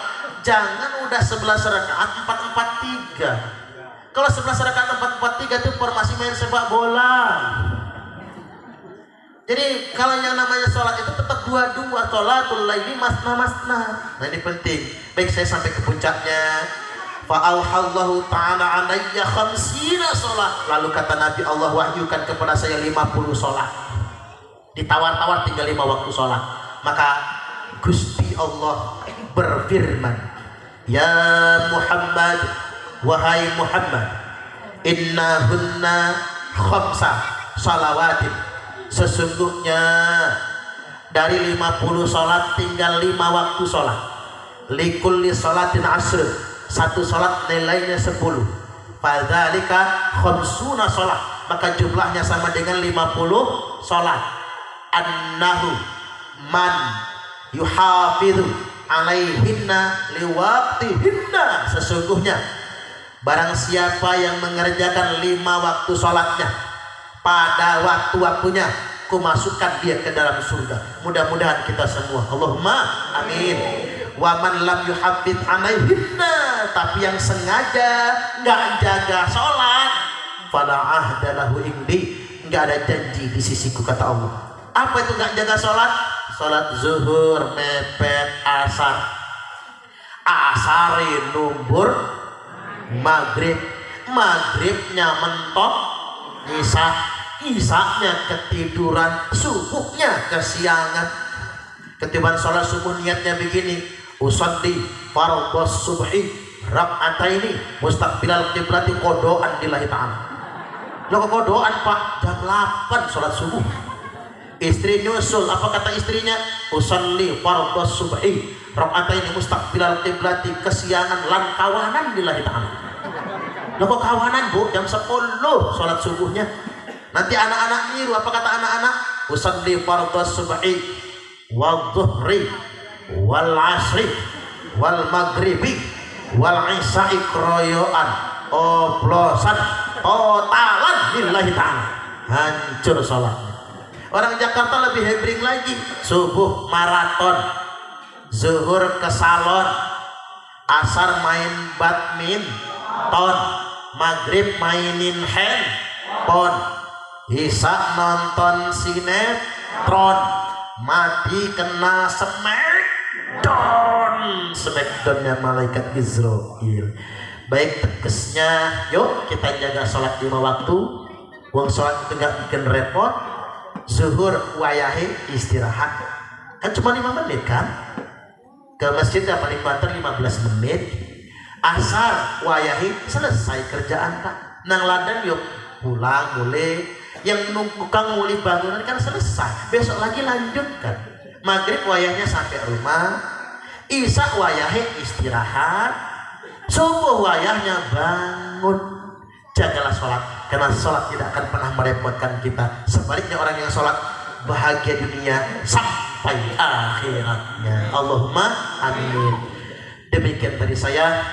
jangan udah 11 rakaat 4-4-3. Kalau 11 rakaat 4-4-3 itu formasi main sepak bola. Jadi kalau yang namanya sholat itu tetap dua-dua, sholatul laili masna-masna. Nah ini penting. Baik, saya sampai ke puncaknya. Fa'auhallahu ta'ala alayya khamsina sholat. Lalu kata Nabi, Allah wahyukan kepada saya 50 sholat. Ditawar-tawar tinggal 5 waktu sholat. Maka Gusti Allah berfirman, Ya Muhammad, wahai Muhammad, innahunna khamsa salawatin. Sesungguhnya dari 50 sholat tinggal 5 waktu sholat. Likulli sholatin asr, satu sholat nilainya 10. Fadzalika khamsuna sholat, maka jumlahnya sama dengan 50 sholat. Annahu man yuhafidhu alaihinna liwaqtihinna, sesungguhnya barang siapa yang mengerjakan 5 waktu sholatnya pada waktu-waktunya, ku masukkan dia ke dalam surga. Mudah-mudahan kita semua, Allahumma amin. Wa man lam yuhaffidz alaihinna, tapi yang sengaja nggak jaga sholat, fala ahda lahu indi, nggak ada janji di sisiku, kata Allah. Apa itu nggak jaga sholat? Sholat zuhur mepet asar, asari numbur maghrib, maghribnya mentok isaknya ketiduran, subuhnya kesiangan. Ketiban sholat subuh niatnya begini, usolli fardhos subhi rak'ataini mustaqbilal qiblati, kodoan lillahi ta'ala. Lo kok kodoan Pak? Jam 8 sholat subuh. Istri nyusul, apa kata istrinya? Usolli fardhos subhi rak'ataini mustaqbilal qiblati, kesiangan lan kawanan lillahi ta'ala. Lo kok kawanan Bu? Jam 10 sholat subuhnya. Nanti anak-anak niru, apa kata anak-anak? Usolli fardhos subhi wal dhuhri wal asri wal maghribi wal isya'i kroyoan, oplosan totalan lillahi ta'ala. Hancur sholatnya. Orang Jakarta lebih hebring lagi. Subuh maraton, zuhur ke salon, asar main badminton, maghrib mainin handphone, isya nonton sinetron, mati kena smackdownnya malaikat Israel. Baik, tegasnya yuk kita jaga sholat 5 waktu. Uang sholat itu gak bikin repot. Zuhur wayahe istirahat, kan cuma 5 menit kan, ke masjid ya paling banter 15 menit. Asar wayahe selesai kerjaan Pak, nang ladan yuk pulang boleh. Yang nungkang muli bangunan kan selesai, besok lagi lanjutkan. Maghrib wayahnya sampai rumah, isya wayahe istirahat, subuh wayahnya bangun. Jagalah sholat, karena sholat tidak akan pernah merepotkan kita. Sebaliknya orang yang sholat bahagia dunia sampai akhiratnya. Allahumma amin. Demikian dari saya.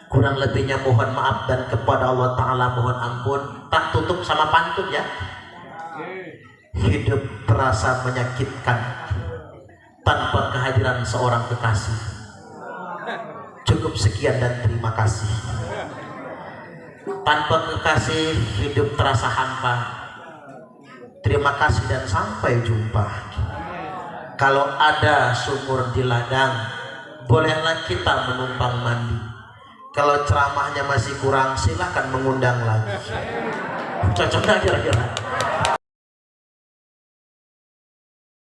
Kurang lebihnya mohon maaf dan kepada Allah Ta'ala mohon ampun. Tak tutup sama pantun ya. Hidup terasa menyakitkan tanpa kehadiran seorang kekasih. Cukup sekian dan terima kasih. Tanpa kekasih hidup terasa hampa. Terima kasih dan sampai jumpa. Kalau ada sumur di ladang, bolehlah kita menumpang mandi. Kalau ceramahnya masih kurang, silakan mengundang lagi. Cocok nggak kira-kira?